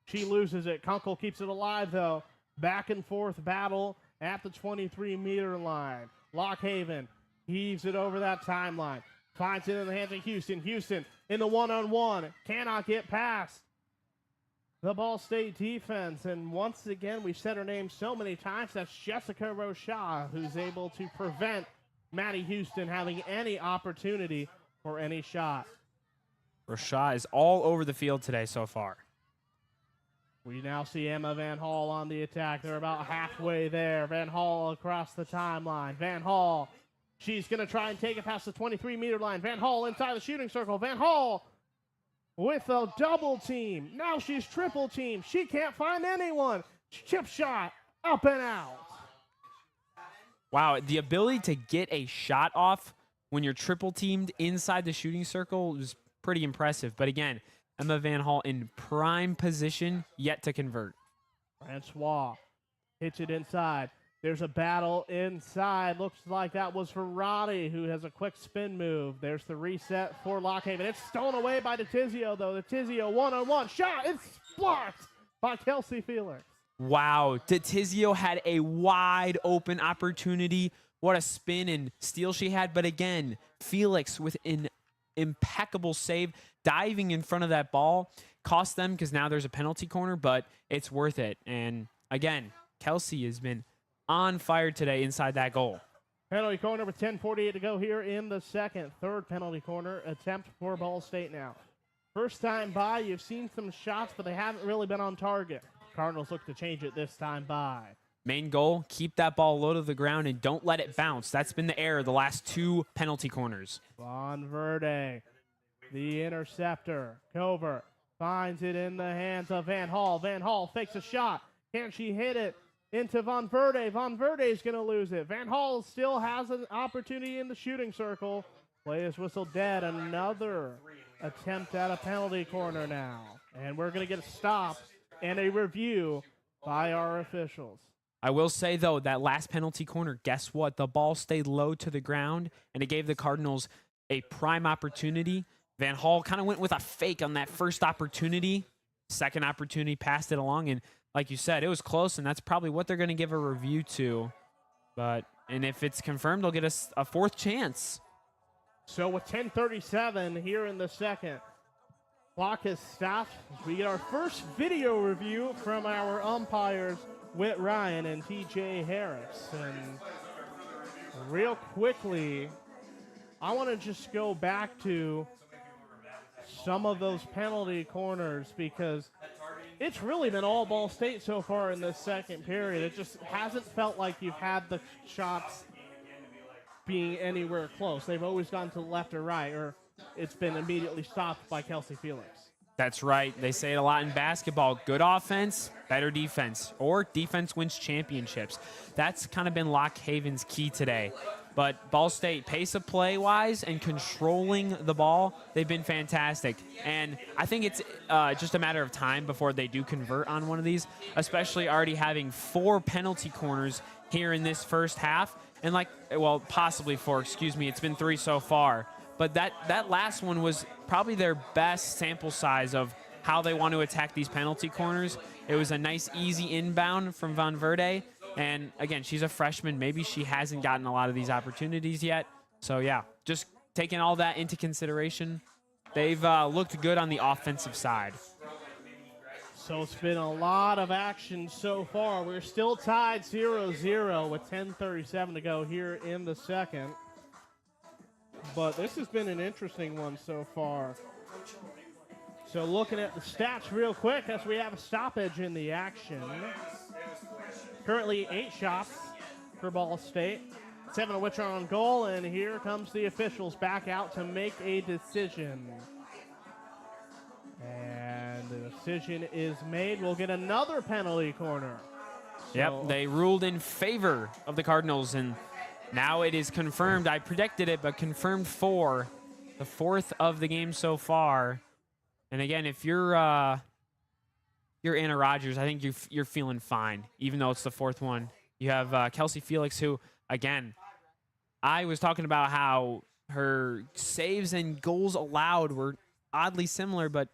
She loses it. Kunkel keeps it alive, though. Back and forth battle at the 23-meter line. Lockhaven heaves it over that timeline. Finds it in the hands of Houston. Houston in the one-on-one. Cannot get past the Ball State defense. And once again, we've said her name so many times. That's Jessica Rocha, who's able to prevent Maddie Houston having any opportunity for any shot. Rocha is all over the field today so far. We now see Emma Van Hall on the attack. They're about halfway there. Van Hall across the timeline. Van Hall, she's going to try and take it past the 23-meter line. Van Hall inside the shooting circle. Van Hall with a double team. Now she's triple team. She can't find anyone. Chip shot up and out. Wow, the ability to get a shot off when you're triple teamed inside the shooting circle is pretty impressive. But again, Emma Van Hall in prime position, yet to convert. Francois hits it inside. There's a battle inside. Looks like that was Verratti, who has a quick spin move. There's the reset for Lockhaven. It's stolen away by DeTizio, though. DeTizio one-on-one shot. It's blocked by Kelsey Felix. Wow, DeTizio had a wide open opportunity. What a spin and steal she had. But again, Felix with an impeccable save, diving in front of that ball. Cost them because now there's a penalty corner, but it's worth it. And again, Kelsey has been on fire today inside that goal. Penalty corner with 10:48 to go here in the second. Third penalty corner attempt for Ball State now. First time by, you've seen some shots, but they haven't really been on target. Cardinals look to change it this time by. Main goal, keep that ball low to the ground and don't let it bounce. That's been the error the last 2 penalty corners. Van Verde, the interceptor. Covert finds it in the hands of Van Hall. Van Hall fakes a shot. Can she hit it into Van Verde? Van Verde is going to lose it. Van Hall still has an opportunity in the shooting circle. Play is whistled dead. Another attempt at a penalty corner now. And we're going to get a stop and a review by our officials. I will say, though, that last penalty corner, guess what? The ball stayed low to the ground, and it gave the Cardinals a prime opportunity. Van Hall kind of went with a fake on that first opportunity. Second opportunity, passed it along, and like you said, it was close, and that's probably what they're going to give a review to. And if it's confirmed, they'll get a 4th chance. So with 10:37 here in the second, clock has stopped as we get our first video review from our umpires, Whit Ryan and TJ Harris. And real quickly, I want to just go back to some of those penalty corners because it's really been all Ball State so far in this second period. It just hasn't felt like you've had the shots being anywhere close. They've always gone to the left or right, or it's been immediately stopped by Kelsey Felix. That's right. They say it a lot in basketball. Good offense, better defense, or defense wins championships. That's kind of been Lock Haven's key today. But Ball State, pace of play-wise and controlling the ball, they've been fantastic. And I think it's just a matter of time before they do convert on one of these, especially already having 4 penalty corners here in this first half. And possibly 4, excuse me. It's been 3 so far. But that last one was probably their best sample size of how they want to attack these penalty corners. It was a nice, easy inbound from Von Verde. And, again, she's a freshman. Maybe she hasn't gotten a lot of these opportunities yet. So, yeah, just taking all that into consideration, they've looked good on the offensive side. So it's been a lot of action so far. We're still tied 0-0 with 10:37 to go here in the second. But this has been an interesting one so far. So looking at the stats real quick as we have a stoppage in the action. Currently 8 shots for Ball State, 7 of which are on goal, and here comes the officials back out to make a decision. And the decision is made. We'll get another penalty corner. Yep, they ruled in favor of the Cardinals, and now it is confirmed. I predicted it, but confirmed for the 4th of the game so far. And again, if you're Anna Rogers, I think you're feeling fine, even though it's the 4th one. You have Kelsey Felix, who, again, I was talking about how her saves and goals allowed were oddly similar, but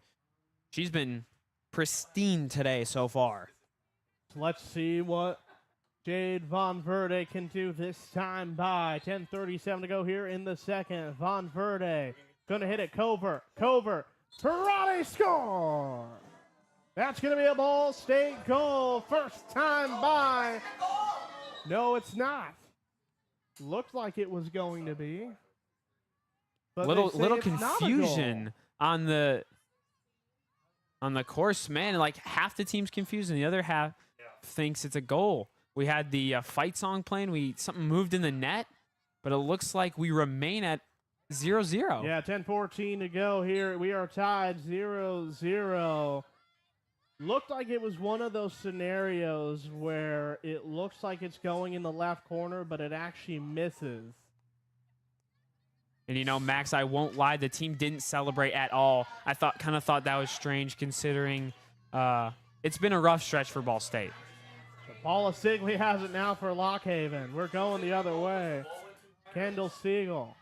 she's been pristine today so far. Let's see what Jade Von Verde can do this time by 10:37 to go here in the second. Von Verde going to hit it. Cover. Ferrari score. That's going to be a Ball State goal. First time by. No, it's not. Looked like it was going to be. But little confusion on the course, man. Like half the team's confused and the other half thinks it's a goal. We had the fight song playing. Something moved in the net, but it looks like we remain at 0-0. Yeah, 10:14 to go here. We are tied 0-0. Looked like it was one of those scenarios where it looks like it's going in the left corner, but it actually misses. And, Max, I won't lie, the team didn't celebrate at all. I kind of thought that was strange considering it's been a rough stretch for Ball State. So Paula Sigley has it now for Lock Haven. We're going the other way. Kendall Siegel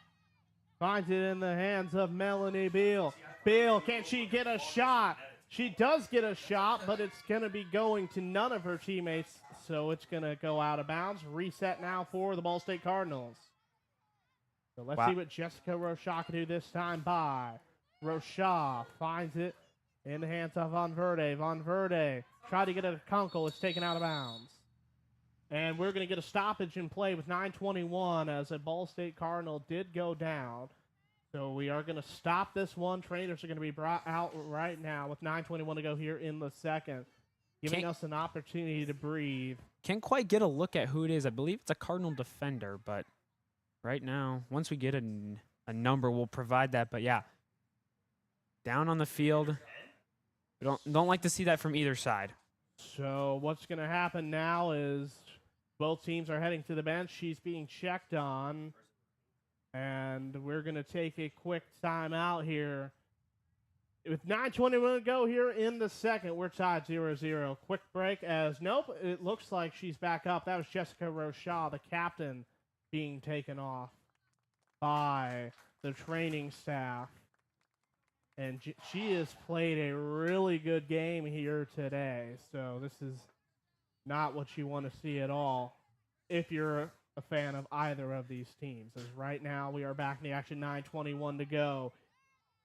finds it in the hands of Melanie Beal. Beal, can she get a shot? She does get a shot, but it's going to be going to none of her teammates, so it's going to go out of bounds. Reset now for the Ball State Cardinals. So let's see what Jessica Rochah can do this time by. Rochah finds it in the hands of Von Verde. Von Verde tried to get it to Kunkel. It's taken out of bounds. And we're going to get a stoppage in play with 9:21 as a Ball State Cardinal did go down. So we are going to stop this one. Trainers are going to be brought out right now with 9:21 to go here in the second, giving us an opportunity to breathe. Can't quite get a look at who it is. I believe it's a Cardinal defender, but right now, once we get a number, we'll provide that. But yeah, down on the field. We don't like to see that from either side. So what's going to happen now is both teams are heading to the bench. She's being checked on. And we're going to take a quick timeout here. With 9:21 to go here in the second, we're tied 0-0. Quick break as, nope, it looks like she's back up. That was Jessica Rochah, the captain, being taken off by the training staff. And she has played a really good game here today. So this is not what you want to see at all if you're a fan of either of these teams. As right now we are back in the action, 9:21 to go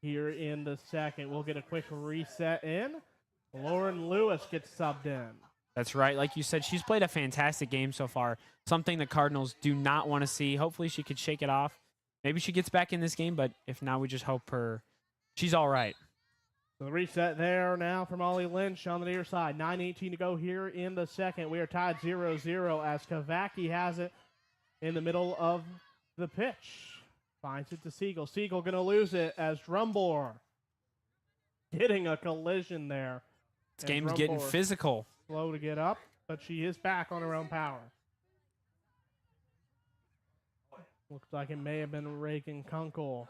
here in the second. We'll get a quick reset in. Lauren Lewis gets subbed in. That's right. Like you said, she's played a fantastic game so far. Something the Cardinals do not want to see. Hopefully she could shake it off. Maybe she gets back in this game, but if not, we just hope she's all right. So the reset there now for Molly Lynch on the near side. 9:18 to go here in the second. We are tied 0-0 as Kavaki has it in the middle of the pitch. Finds it to Siegel. Siegel going to lose it as Drumbor getting a collision there. This game's getting physical. Slow to get up, but she is back on her own power. Looks like it may have been Reagan Kunkel.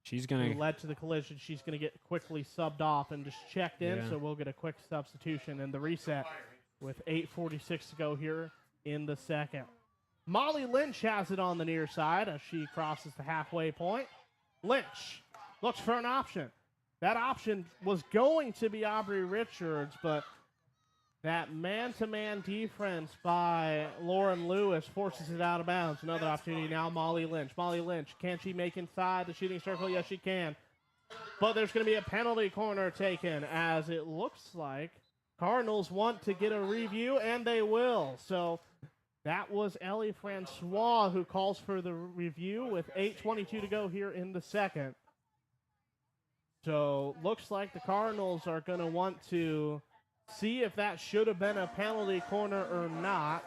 She's going who led to the collision. She's going to get quickly subbed off and just checked in, Yeah. so we'll get a quick substitution and the reset with 8:46 to go here in the second. Molly Lynch has it on the near side as she crosses the halfway point. Lynch looks for an option. That option was going to be Aubrey Richards, but that man-to-man defense by Lauren Lewis forces it out of bounds. Another opportunity now, Molly Lynch. Molly Lynch, can she make inside the shooting circle? Yes, she can. But there's going to be a penalty corner taken, as it looks like Cardinals want to get a review, and they will. So that was Ellie Francois who calls for the review with 8:22 to go here in the second. So looks like the Cardinals are going to want to see if that should have been a penalty corner or not.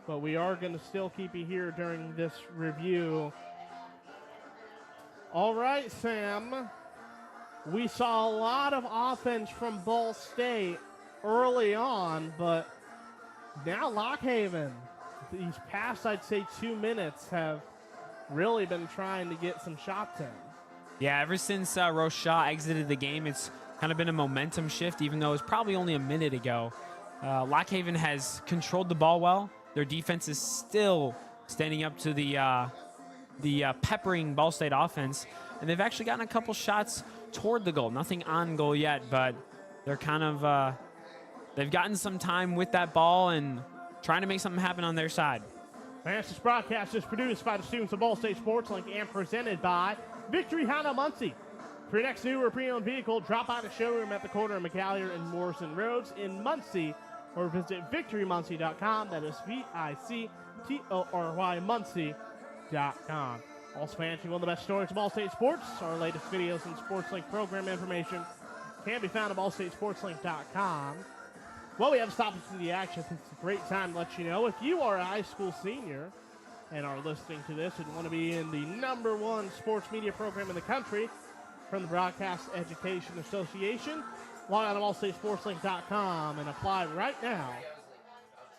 But we are going to still keep you here during this review. All right, Sam. We saw a lot of offense from Ball State early on, but now Lockhaven, these past, I'd say, 2 minutes have really been trying to get some shots in. Yeah, ever since Rochelle exited the game, it's kind of been a momentum shift, even though it was probably only a minute ago. Lockhaven has controlled the ball well. Their defense is still standing up to the peppering Ball State offense, and they've actually gotten a couple shots toward the goal. Nothing on goal yet, but they're kind of they've gotten some time with that ball and trying to make something happen on their side. This broadcast is produced by the students of Ball State Sports Link and presented by Victory Honda Muncie. For your next new or pre-owned vehicle, drop by the showroom at the corner of McAllier and Morrison Roads in Muncie, or visit victorymuncie.com. That is VICTORY Muncie.com. Also, fancy one of the best stories of Ball State sports. Our latest videos and Sports Link program information can be found at ballstatesportslink.com. Well, we have stopped into the action. It's a great time to let you know if you are a high school senior and are listening to this and want to be in the #1 sports media program in the country from the Broadcast Education Association, log on to ballstatesportslink.com and apply right now.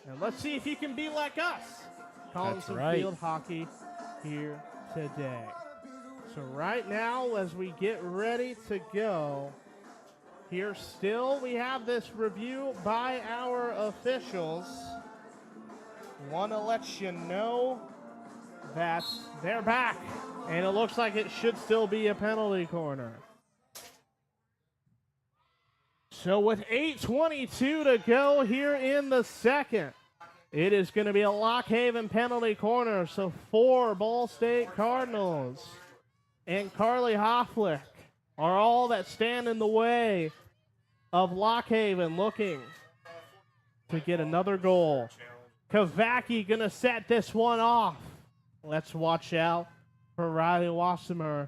And let's see if you can be like us, calling some field hockey here today. So right now, as we get ready to go, here still we have this review by our officials. Want to let you know that they're back, and it looks like it should still be a penalty corner. So with 8:22 to go here in the second, it is going to be a Lockhaven penalty corner. So for Ball State Cardinals and Carly Hofflick are all that stand in the way of Lockhaven looking to get another goal. Kavaki going to set this one off. Let's watch out for Riley Wassemer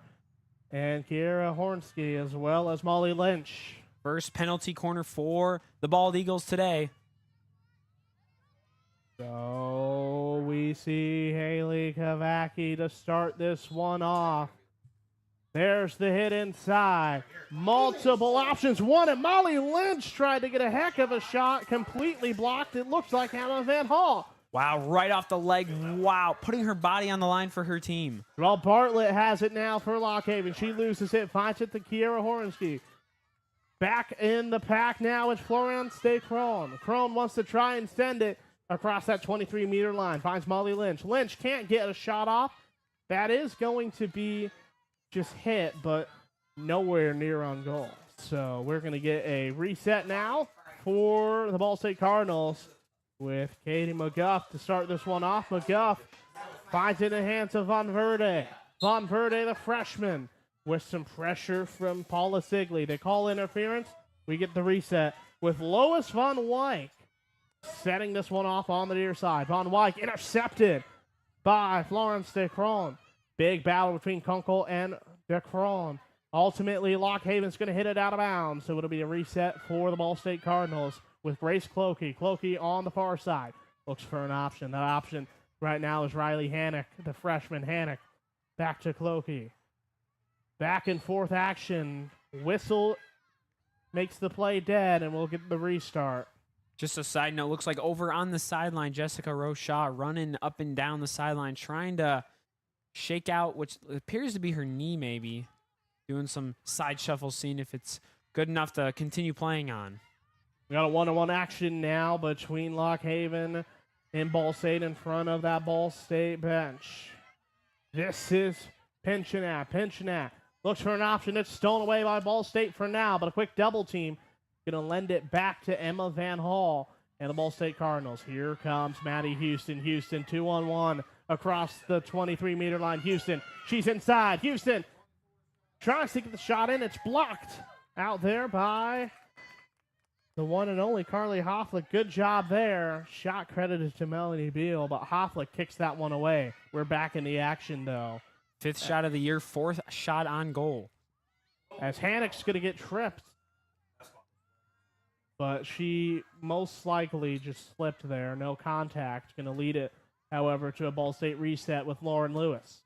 and Kiera Hornsky, as well as Molly Lynch. First penalty corner for the Bald Eagles today. So we see Haley Kavaki to start this one off. There's the hit inside. Multiple options. One, and Molly Lynch tried to get a heck of a shot. Completely blocked. It looks like Emma Van Hall. Wow, right off the leg. Wow, putting her body on the line for her team. Well, Bartlett has it now for Lockhaven. She loses it, finds it to Kiera Hornsky. Back in the pack now is Florian Stay-Crone. Crone wants to try and send it across that 23-meter line. Finds Molly Lynch. Lynch can't get a shot off. That is going to be just hit, but nowhere near on goal. So we're going to get a reset now for the Ball State Cardinals. with Katie McGuff to start this one off. McGuff finds it in the hands of Von Verde. Von Verde, the freshman, with some pressure from Paula Sigley. They call interference. We get the reset with Lois Von Wyk setting this one off on the near side. Von Wyk intercepted by Florence DeCron. Big battle between Kunkel and DeCron. Ultimately, Lock Haven's going to hit it out of bounds, so it'll be a reset for the Ball State Cardinals with Grace Clokey. Clokey on the far side. Looks for an option. That option right now is Riley Hannock, the freshman. Hannock back to Clokey. Back and forth action. Whistle makes the play dead, and we'll get the restart. Just a side note, looks like over on the sideline, Jessica Rochaw running up and down the sideline, trying to shake out, which appears to be her knee maybe. Doing some side shuffle, seeing if it's good enough to continue playing on. We got a one-on-one action now between Lock Haven and Ball State in front of that Ball State bench. This is Pinchinat. Pinchinat looks for an option. It's stolen away by Ball State for now, but a quick double team. Going to lend it back to Emma Van Hall and the Ball State Cardinals. Here comes Maddie Houston. Houston 2-on-1 across the 23-meter line. Houston, she's inside. Houston tries to get the shot in. It's blocked out there by the one and only Carly Hofflick. Good job there. Shot credited to Melanie Beal, but Hofflick kicks that one away. We're back in the action, though. 5th shot of the year, 4th shot on goal. As Hannock's going to get tripped. But she most likely just slipped there. No contact. Going to lead it, however, to a Ball State reset with Lauren Lewis.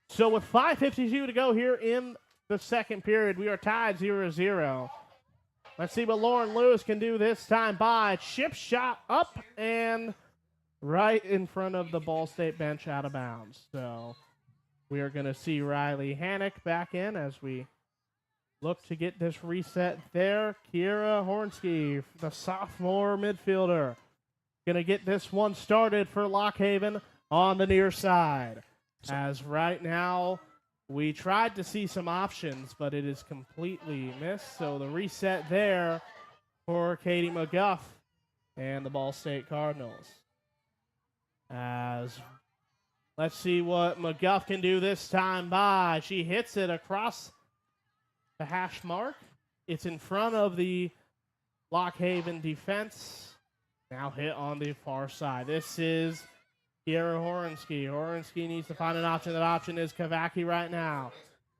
So with 5:52 to go here in the second period, we are tied 0-0. Let's see what Lauren Lewis can do this time by chip shot up and right in front of the Ball State bench out of bounds. So we are going to see Riley Hannock back in as we look to get this reset there. Kiera Hornsky, the sophomore midfielder, going to get this one started for Lock Haven on the near side. As right now, we tried to see some options, but it is completely missed. So the reset there for Katie McGuff and the Ball State Cardinals. As let's see what McGuff can do this time by. She hits it across the hash mark. It's in front of the Lock Haven defense. Now hit on the far side. This is Kiera Hornsky. Hornsky needs to find an option. That option is Kavaki right now.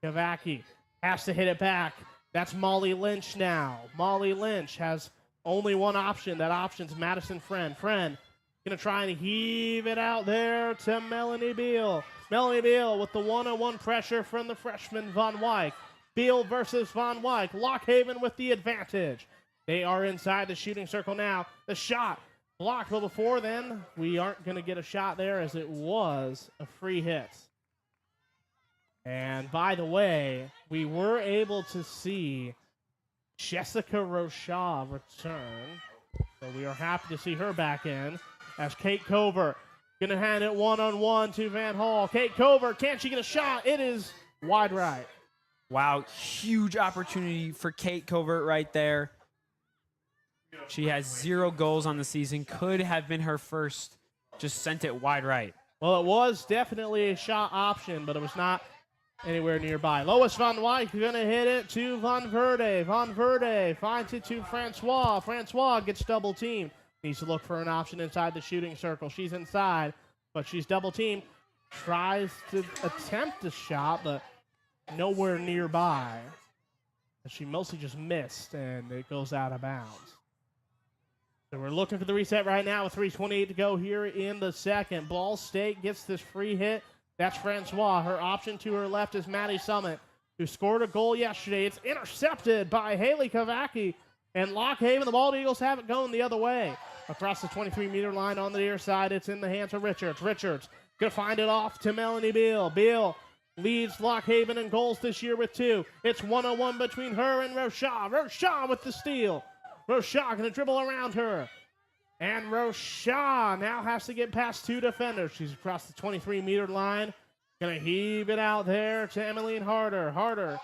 Kavaki has to hit it back. That's Molly Lynch now. Molly Lynch has only one option. That option's Madison Friend. Friend going to try and heave it out there to Melanie Beal. Melanie Beal with the one-on-one pressure from the freshman Von Wyk. Beal versus Von Wyk. Lock Haven with the advantage. They are inside the shooting circle now. The shot blocked, but before then, we aren't going to get a shot there as it was a free hit. And by the way, we were able to see Jessica Rochaw return. So we are happy to see her back in as Kate Cover going to hand it one-on-one to Van Hall. Kate Cover, can she get a shot? It is wide right. Wow, huge opportunity for Kate Covert right there. She has 0 goals on the season. Could have been her first. Just sent it wide right. Well, it was definitely a shot option, but it was not anywhere nearby. Lois Von Wyk going to hit it to Von Verde. Von Verde finds it to Francois. Francois gets double teamed. Needs to look for an option inside the shooting circle. She's inside, but she's double teamed. Tries to attempt a shot, but nowhere nearby. She mostly just missed, and it goes out of bounds. So we're looking for the reset right now with 3:28 to go here in the second. Ball State gets this free hit. That's Francois. Her option to her left is Maddie Summit, who scored a goal yesterday. It's intercepted by Haley Kavaki. And Lock Haven, the Bald Eagles have it going the other way. Across the 23-meter line on the near side, it's in the hands of Richards. Richards going to find it off to Melanie Beal. Beal leads Lock Haven in goals this year with 2. It's one-on-one between her and Rochaw. Rochaw with the steal. Rochaw going to dribble around her. And Rochaw now has to get past 2 defenders. She's across the 23-meter line. Going to heave it out there to Emmeline Harder. Harder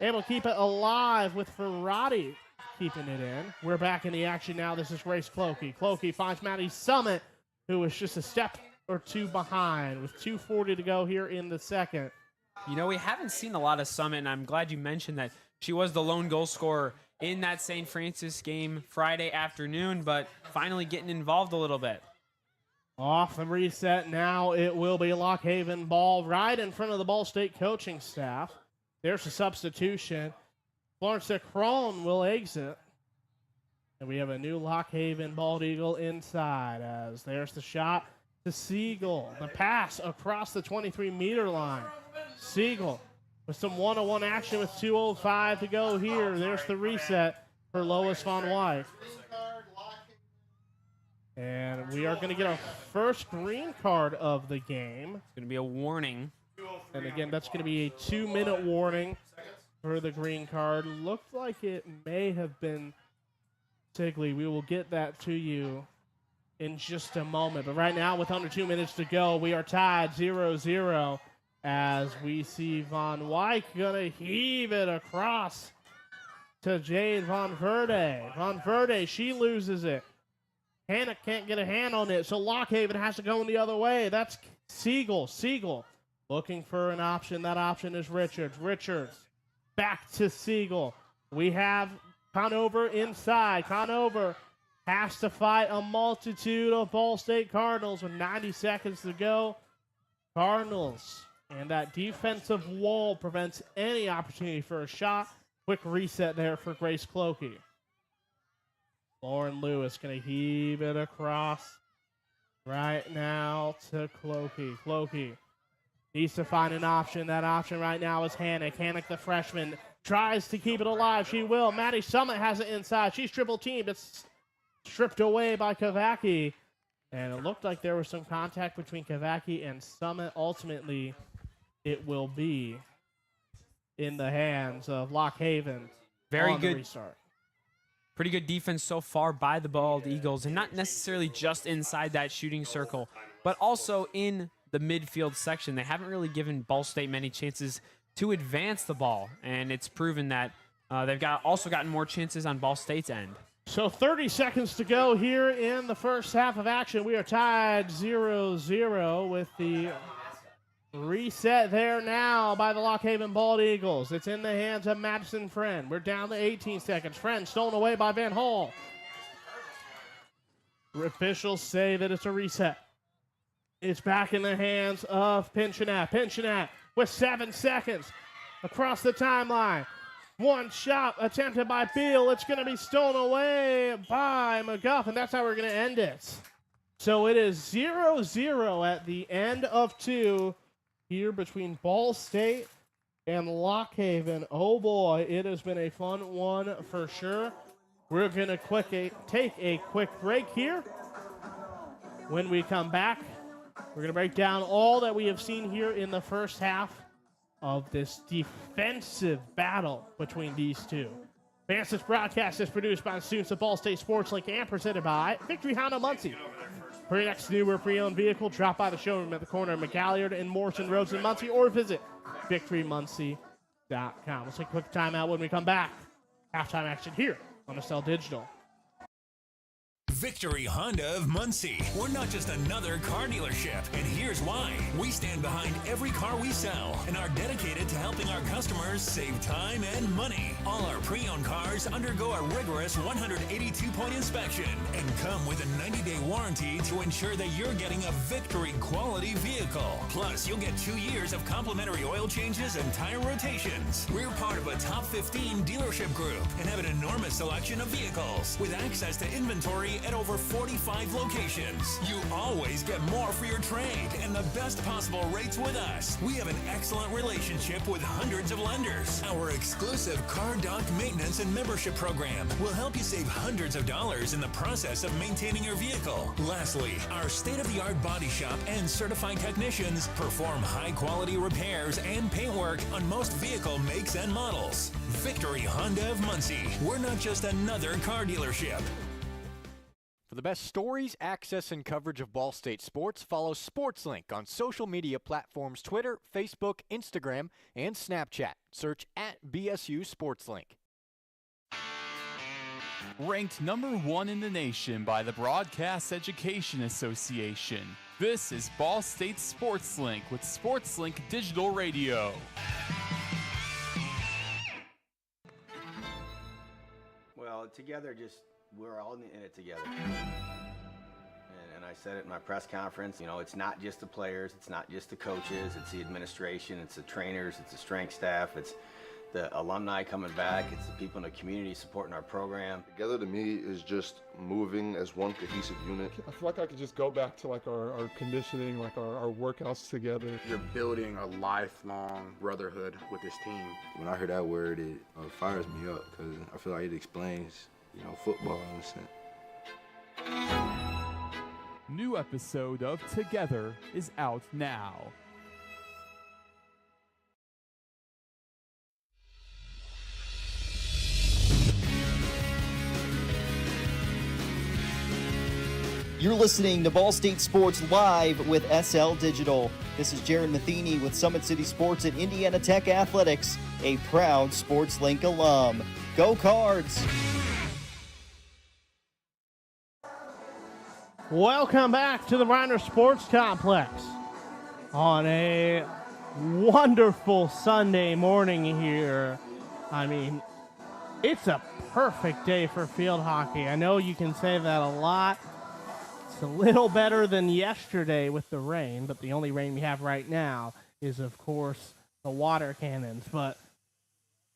able to keep it alive with Ferrati keeping it in. We're back in the action now. This is Grace Clokey. Clokey finds Maddie Summit, who was just a step or two behind with 2:40 to go here in the second. You know, we haven't seen a lot of Summit, and I'm glad you mentioned that she was the lone goal scorer in that St. Francis game Friday afternoon, but finally getting involved a little bit. Off the reset now, it will be Lock Haven ball right in front of the Ball State coaching staff. There's a substitution. Florence Crone will exit. And we have a new Lock Haven Bald Eagle inside as there's the shot to Siegel. The pass across the 23-meter line. Siegel with some one-on-one action with 2:05 to go here. There's the reset for Lois Von Wyk. And we are going to get our first green card of the game. It's going to be a warning. And again, that's going to be a 2-minute warning for the green card. Looked like it may have been Tigley. We will get that to you in just a moment. But right now, with under 2 minutes to go, we are tied 0-0 as we see Von Wyk going to heave it across to Jade Von Verde. Von Verde, she loses it. Hannah can't get a hand on it, so Lock Haven has to go in the other way. That's Siegel. Siegel looking for an option. That option is Richards. Richards back to Siegel. We have Conover inside. Conover has to fight a multitude of Ball State Cardinals with 90 seconds to go. Cardinals, and that defensive wall prevents any opportunity for a shot. Quick reset there for Grace Clokey. Lauren Lewis going to heave it across right now to Clokey. Clokey needs to find an option. That option right now is Hannick. Hannick, the freshman, tries to keep it alive. She will. Maddie Summit has it inside. She's triple teamed. It's stripped away by Kavaki. And it looked like there was some contact between Kavaki and Summit. Ultimately, it will be in the hands of Lock Haven. Very on good the restart. Pretty good defense so far by the Bald Eagles, and not necessarily just inside that shooting circle, but also in the midfield section. They haven't really given Ball State many chances to advance the ball, and it's proven that they've also gotten more chances on Ball State's end. So 30 seconds to go here in the first half of action. We are tied 0-0 with the reset there now by the Lock Haven Bald Eagles. It's in the hands of Madison Friend. We're down to 18 seconds. Friend stolen away by Van Hall. Officials say that it's a reset. It's back in the hands of Pinchinat. Pinchinat with 7 seconds across the timeline. One shot attempted by Beal. It's going to be stolen away by McGuff, and that's how we're going to end it. So it is 0-0 at the end of 2 here between Ball State and Lock Haven. Oh boy, it has been a fun one for sure. We're going to take a quick break here. When we come back, we're going to break down all that we have seen here in the first half of this defensive battle between these two. This broadcast is produced by the students of Ball State Sports Link and presented by Victory Honda Muncie. For your next new or pre-owned vehicle, drop by the showroom at the corner of McGalliard and Morrison Roads in Muncie, or visit victorymuncie.com. We'll take a quick timeout. When we come back, halftime action here on SL Digital. Victory Honda of Muncie. We're not just another car dealership, and here's why. We stand behind every car we sell and are dedicated to helping our customers save time and money. All our pre-owned cars undergo a rigorous 182-point inspection and come with a 90-day warranty to ensure that you're getting a Victory quality vehicle. Plus, you'll get 2 years of complimentary oil changes and tire rotations. We're part of a top 15 dealership group and have an enormous selection of vehicles with access to inventory at over 45 locations. You always get more for your trade and the best possible rates with us. We have an excellent relationship with hundreds of lenders. Our exclusive Car Doc maintenance and membership program will help you save hundreds of dollars in the process of maintaining your vehicle. Lastly, our state-of-the-art body shop and certified technicians perform high-quality repairs and paint work on most vehicle makes and models. Victory Honda of Muncie. We're not just another car dealership. For the best stories, access, and coverage of Ball State sports, follow SportsLink on social media platforms Twitter, Facebook, Instagram, and Snapchat. Search @BSU SportsLink. Ranked number 1 in the nation by the Broadcast Education Association. This is Ball State SportsLink with SportsLink Digital Radio. Well, together, we're all in it together. And I said it in my press conference, it's not just the players, it's not just the coaches, it's the administration, it's the trainers, it's the strength staff, it's the alumni coming back, it's the people in the community supporting our program. Together to me is just moving as one cohesive unit. I feel like I could just go back to like our conditioning, like our workouts together. You're building a lifelong brotherhood with this team. When I hear that word, it fires me up because I feel like it explains, football in a sense. New episode of Together is out now. You're listening to Ball State Sports Live with SL Digital. This is Jared Matheny with Summit City Sports at Indiana Tech Athletics, a proud SportsLink alum. Go Cards! Welcome back to the Reiner Sports Complex on a wonderful Sunday morning here. I mean, it's a perfect day for field hockey. I know you can say that a lot. It's a little better than yesterday with the rain, but the only rain we have right now is, of course, the water cannons. But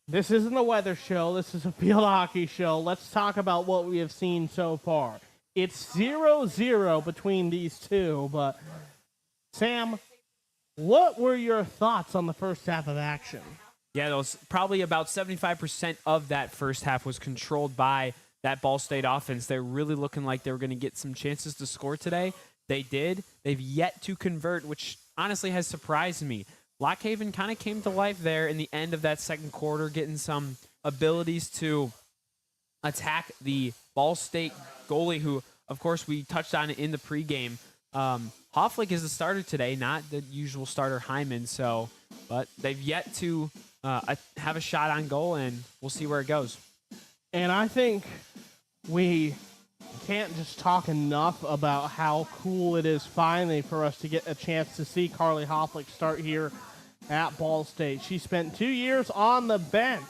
this isn't a weather show. This is a field hockey show. Let's talk about what we have seen so far. It's 0-0 between these two, but Sam, what were your thoughts on the first half of action? Yeah, those probably about 75% of that first half was controlled by that Ball State offense. They're really looking like they were going to get some chances to score today. They did. They've yet to convert, which honestly has surprised me. Lock Haven kind of came to life there in the end of that second quarter, getting some abilities to attack the Ball State goalie, who, of course, we touched on it in the pregame. Hofflick is the starter today, not the usual starter Hyman. But they've yet to have a shot on goal, and we'll see where it goes. And I think we can't just talk enough about how cool it is finally for us to get a chance to see Carly Hofflick start here at Ball State. She spent 2 years on the bench.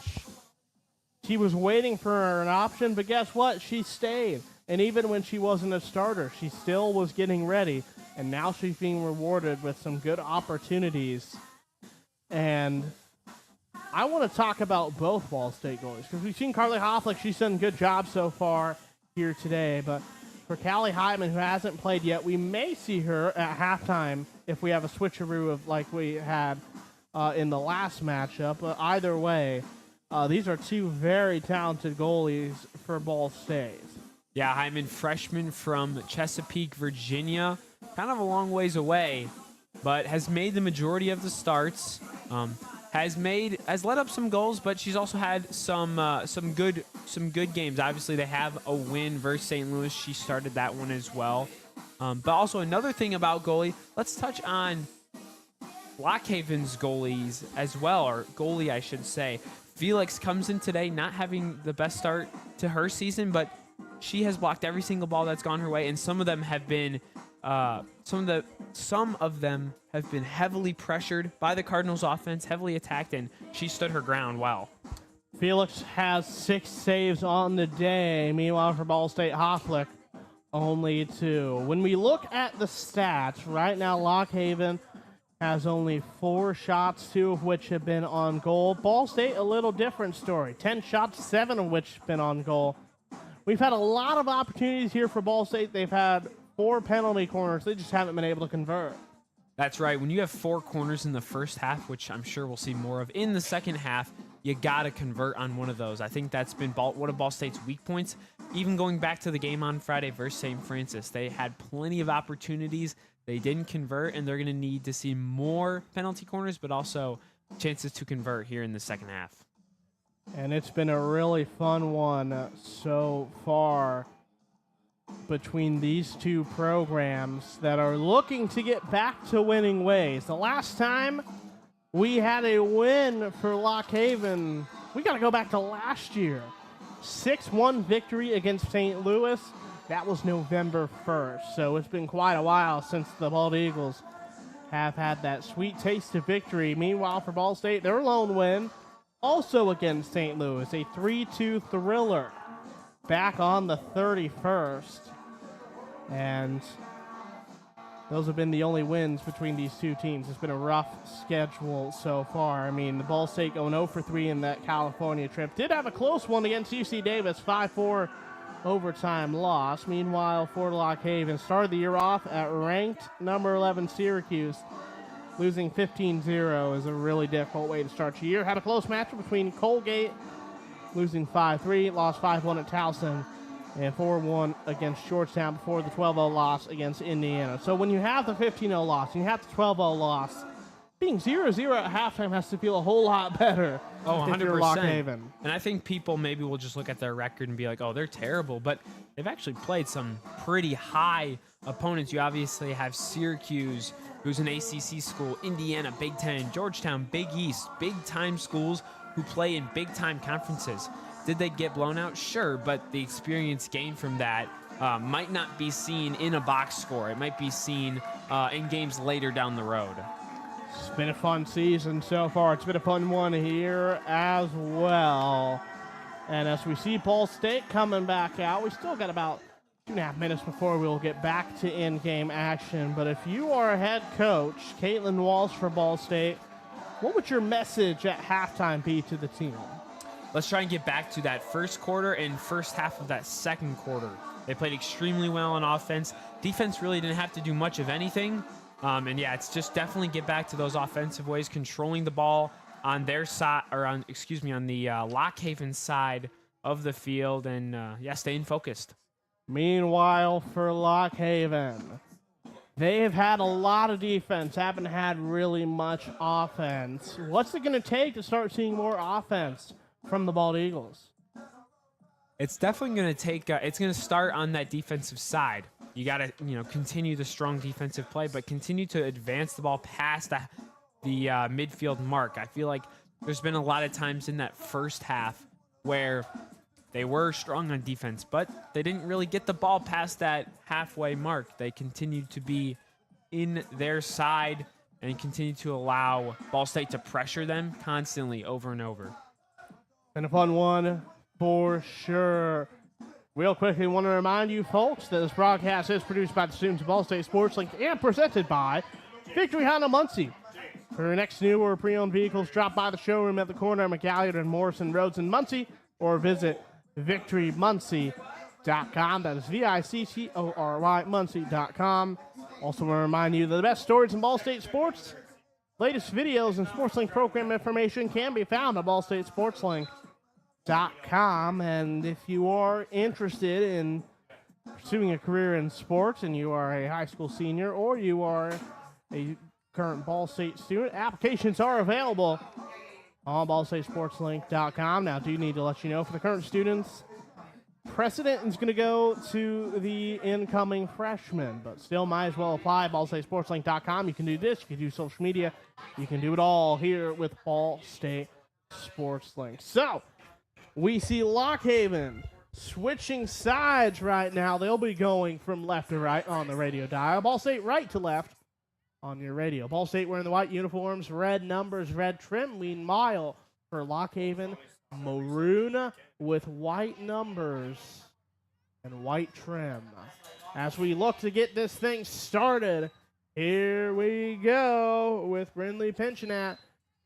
She was waiting for an option, but guess what? She stayed. And even when she wasn't a starter, she still was getting ready. And now she's being rewarded with some good opportunities. And I want to talk about both Ball State goalies, because we've seen Carly Hofflick. She's done a good job so far here today. But for Callie Hyman, who hasn't played yet, we may see her at halftime if we have a switcheroo of like we had in the last matchup. But either way, these are two very talented goalies for Ball State. Yeah, Hyman, freshman from Chesapeake, Virginia, kind of a long ways away, but has made the majority of the starts. Has let up some goals, but she's also had some good games. Obviously, they have a win versus St. Louis. She started that one as well. But also another thing about goalie, let's touch on Lock Haven's goalies as well, or goalie, I should say. Felix comes in today not having the best start to her season, but she has blocked every single ball that's gone her way, and some of them have been heavily pressured by the Cardinals offense, heavily attacked, and she stood her ground well. Felix has 6 saves on the day. Meanwhile, for Ball State, Hofflick only 2. When we look at the stats, right now Lock Haven has only 4 shots, 2 of which have been on goal. Ball State, a little different story. 10 shots, 7 of which have been on goal. We've had a lot of opportunities here for Ball State. They've had 4 penalty corners. They just haven't been able to convert. That's right. When you have 4 corners in the first half, which I'm sure we'll see more of in the second half, you got to convert on one of those. I think that's been one of Ball State's weak points. Even going back to the game on Friday versus St. Francis, they had plenty of opportunities. They didn't convert, and they're going to need to see more penalty corners, but also chances to convert here in the second half. And it's been a really fun one so far. between these two programs that are looking to get back to winning ways. The last time we had a win for Lock Haven, we got to go back to last year. 6-1 victory against St. Louis. That was November 1st, so it's been quite a while since the Bald Eagles have had that sweet taste of victory. Meanwhile, for Ball State, their lone win, also against St. Louis, a 3-2 thriller back on the 31st. And those have been the only wins between these two teams. It's been a rough schedule so far. I mean, the Ball State going 0 for 3 in that California trip. Did have a close one against UC Davis, 5-4 overtime loss. Meanwhile, for Lock Haven, started the year off at ranked number 11 Syracuse. Losing 15-0 is a really difficult way to start your year. Had a close matchup between Colgate, losing 5-3, lost 5-1 at Towson, and 4-1 against Georgetown before the 12-0 loss against Indiana. So when you have the 15-0 loss and you have the 12-0 loss, being 0-0 at halftime has to feel a whole lot better. Oh, 100%. If you're Lock Haven. And I think people maybe will just look at their record and be like, oh, they're terrible. But they've actually played some pretty high opponents. You obviously have Syracuse, who's an ACC school, Indiana, Big Ten, Georgetown, Big East, big-time schools who play in big-time conferences. Did they get blown out? Sure, but the experience gained from that might not be seen in a box score. It might be seen in games later down the road. It's been a fun season so far. It's been a fun one here as well. And as we see Ball State coming back out, we still got about 2.5 minutes before we'll get back to in-game action. But if you are a head coach, Caitlin Walsh for Ball State, what would your message at halftime be to the team? Let's try and get back to that first quarter and first half of that second quarter. They played extremely well on offense. Defense really didn't have to do much of anything. And yeah, it's just definitely get back to those offensive ways, controlling the ball on their side, or on the Lock Haven side of the field, and yeah, staying focused. Meanwhile, for Lock Haven, they have had a lot of defense, haven't had really much offense. What's it going to take to start seeing more offense from the Bald Eagles? It's definitely going to take, it's going to start on that defensive side. You got to, continue the strong defensive play, but continue to advance the ball past the midfield mark. I feel like there's been a lot of times in that first half where they were strong on defense, but they didn't really get the ball past that halfway mark. They continued to be in their side and continue to allow Ball State to pressure them constantly over and over. And a fun one for sure. Real quickly, want to remind you folks that this broadcast is produced by the students of Ball State Sports Link and presented by Victory Honda Muncie. For your next new or pre-owned vehicles, drop by the showroom at the corner of McGalliard and Morrison Roads in Muncie, or visit victorymuncie.com. That is VICCORY Muncie.com. Also want to remind you that the best stories in Ball State sports, latest videos, and SportsLink program information can be found at BallStateSportsLink.com. And if you are interested in pursuing a career in sports and you are a high school senior or you are a current Ball State student, applications are available on BallStateSportsLink.com. Now, I do need to let you know, for the current students, precedent is going to go to the incoming freshmen, but still might as well apply. BallStateSportsLink.com. You can do this. You can do social media. You can do it all here with Ball State Sports Link. So, we see Lock Haven switching sides right now. They'll be going from left to right on the radio dial. Ball State right to left on your radio. Ball State wearing the white uniforms, red numbers, red trim. Meanwhile, for Lock Haven, maroon with white numbers and white trim. As we look to get this thing started, here we go with Brindley Pinchinat.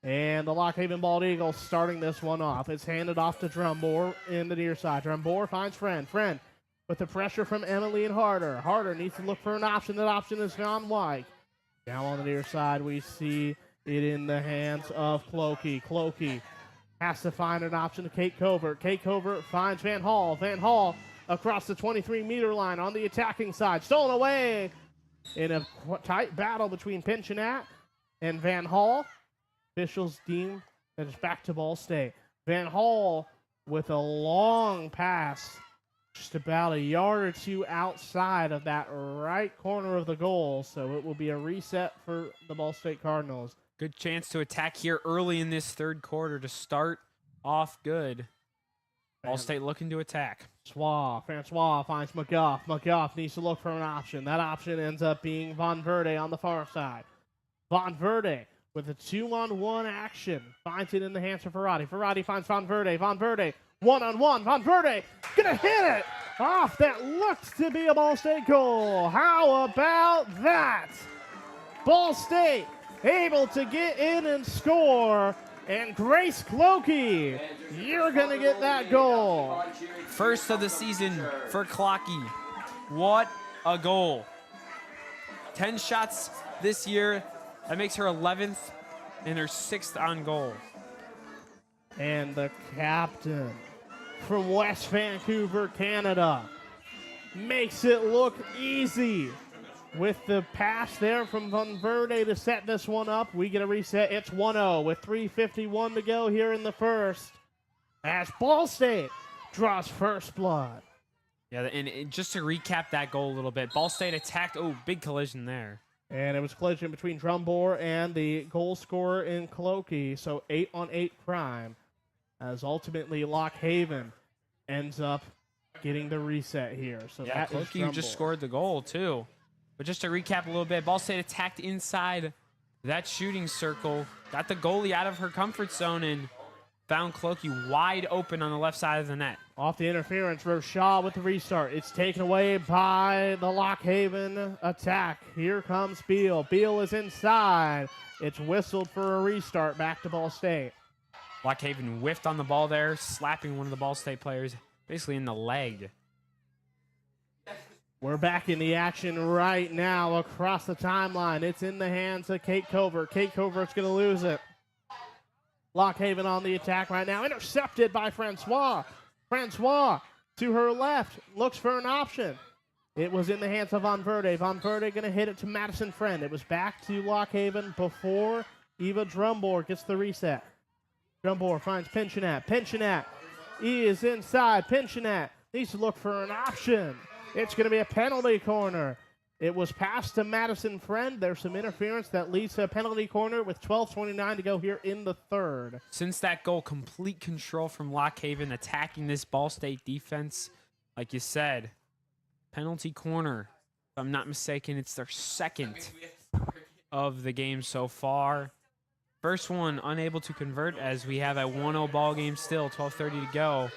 And the Lock Haven Bald Eagles starting this one off. It's handed off to Drumbore in the near side. Drumbore finds Friend. Friend with the pressure from Emily and Harder. Harder needs to look for an option. That option has gone wide. Now on the near side, we see it in the hands of Clokey. Clokey has to find an option to Kate Covert. Kate Covert finds Van Hall. Van Hall across the 23-meter line on the attacking side. Stolen away in a tight battle between Pinchinat and Van Hall. Officials deem that it's back to Ball State. Van Hall with a long pass just about a yard or two outside of that right corner of the goal. So it will be a reset for the Ball State Cardinals. Good chance to attack here early in this third quarter to start off good. Ball State looking to attack. Francois finds McGuff. McGuff needs to look for an option. That option ends up being Von Verde on the far side. Von Verde with a 2-on-1 action. Finds it in the hands of Ferrati. Ferrati finds Von Verde. Von Verde, 1-on-1. Von Verde gonna hit it off that looks to be a Ball State goal. How about that? Ball State able to get in and score. And Grace Clokey, you're going to get that goal. First of the season for Clocky. What a goal. 10 shots this year. That makes her 11th and her 6th on goal. And the captain from West Vancouver, Canada, makes it look easy. With the pass there from Von Verde to set this one up, we get a reset. It's 1-0 with 3:51 to go here in the first. As Ball State draws first blood. Yeah, and just to recap that goal a little bit, Ball State attacked. Oh, big collision there. And it was a collision between Drumbore and the goal scorer in Clokey. So 8-on-8 crime. As ultimately Lock Haven ends up getting the reset here. So yeah, that is Clokey just scored the goal too. But just to recap a little bit, Ball State attacked inside that shooting circle, got the goalie out of her comfort zone, and found Clokey wide open on the left side of the net. Off the interference, Rochelle with the restart. It's taken away by the Lock Haven attack. Here comes Beal. Beal is inside. It's whistled for a restart back to Ball State. Lock Haven whiffed on the ball there, slapping one of the Ball State players basically in the leg. We're back in the action right now across the timeline. It's in the hands of Kate Covert. Kate Covert's going to lose it. Lock Haven on the attack right now. Intercepted by Francois. Francois to her left. Looks for an option. It was in the hands of Von Verde. Von Verde going to hit it to Madison Friend. It was back to Lock Haven before Eva Drumbore gets the reset. Drumbore finds Pinchinat. Pinchinat is inside. Pinchinat needs to look for an option. It's going to be a penalty corner. It was passed to Madison Friend. There's some interference that leads to a penalty corner with 12:29 to go here in the third. Since that goal, complete control from Lock Haven attacking this Ball State defense. Like you said, penalty corner. If I'm not mistaken, it's their second of the game so far. First one unable to convert as we have a 1-0 ball game still, 12:30 to go.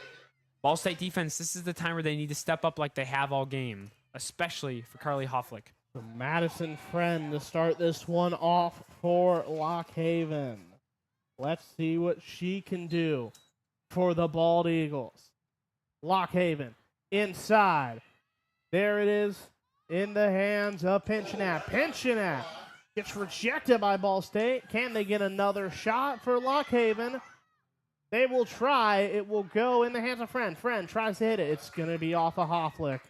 Ball State defense, this is the time where they need to step up like they have all game, especially for Carly Hofflick. So Madison Friend to start this one off for Lock Haven. Let's see what she can do for the Bald Eagles. Lock Haven inside. There it is in the hands of Pinchinat. Pinchinat gets rejected by Ball State. Can they get another shot for Lock Haven? They will try. It will go in the hands of Friend. Friend tries to hit it. It's going to be off of Hofflick.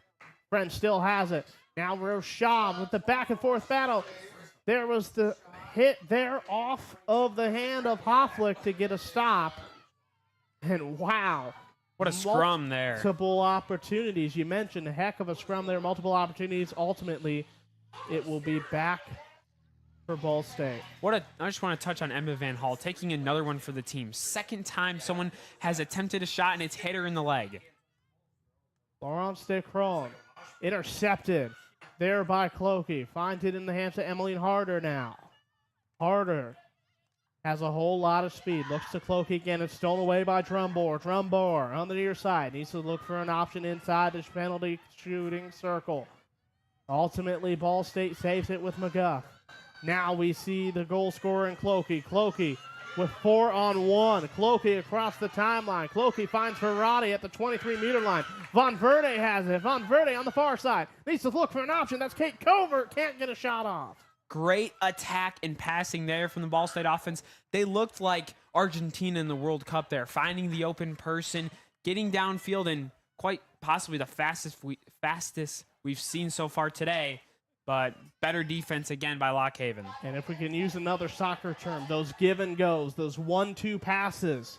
Friend still has it. Now Rochab with the back and forth battle. There was the hit there off of the hand of Hofflick to get a stop. And wow. What a scrum there. Multiple opportunities. You mentioned a heck of a scrum there. Multiple opportunities. Ultimately, it will be back for Ball State. I just want to touch on Emma Van Hall, taking another one for the team. Second time someone has attempted a shot and it's hit her in the leg. Laurence DeCrone intercepted there by Clokey. Finds it in the hands of Emmeline Harder now. Harder has a whole lot of speed. Looks to Clokey again. It's stolen away by Drumbore. Drumbore on the near side. Needs to look for an option inside the penalty shooting circle. Ultimately, Ball State saves it with McGuff. Now we see the goal scorer in Clokey. Clokey with 4-on-1. Clokey across the timeline. Clokey finds Ferrati at the 23-meter line. Von Verde has it. Von Verde on the far side. Needs to look for an option. That's Kate Covert. Can't get a shot off. Great attack and passing there from the Ball State offense. They looked like Argentina in the World Cup there, finding the open person, getting downfield, and quite possibly the fastest we've seen so far today. But better defense again by Lock Haven. And if we can use another soccer term, those give and goes, those 1-2 passes.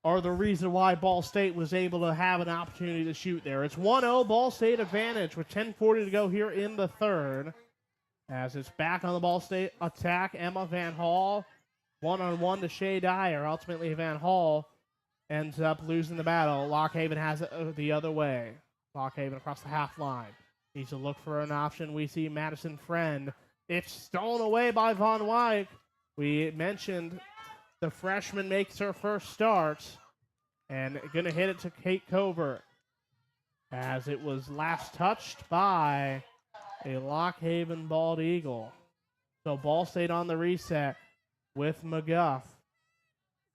are the reason why Ball State was able to have an opportunity to shoot there. It's 1-0 Ball State advantage with 10:40 to go here in the third. As it's back on the Ball State attack, Emma Van Hall. One-on-one to Shea Dyer. Ultimately, Van Hall ends up losing the battle. Lock Haven has it the other way. Lock Haven across the half line. Needs to look for an option. We see Madison Friend. It's stolen away by Von Wyk. We mentioned the freshman makes her first start. And going to hit it to Kate Covert. As it was last touched by a Lock Haven Bald Eagle. So Ball State on the reset with McGuff.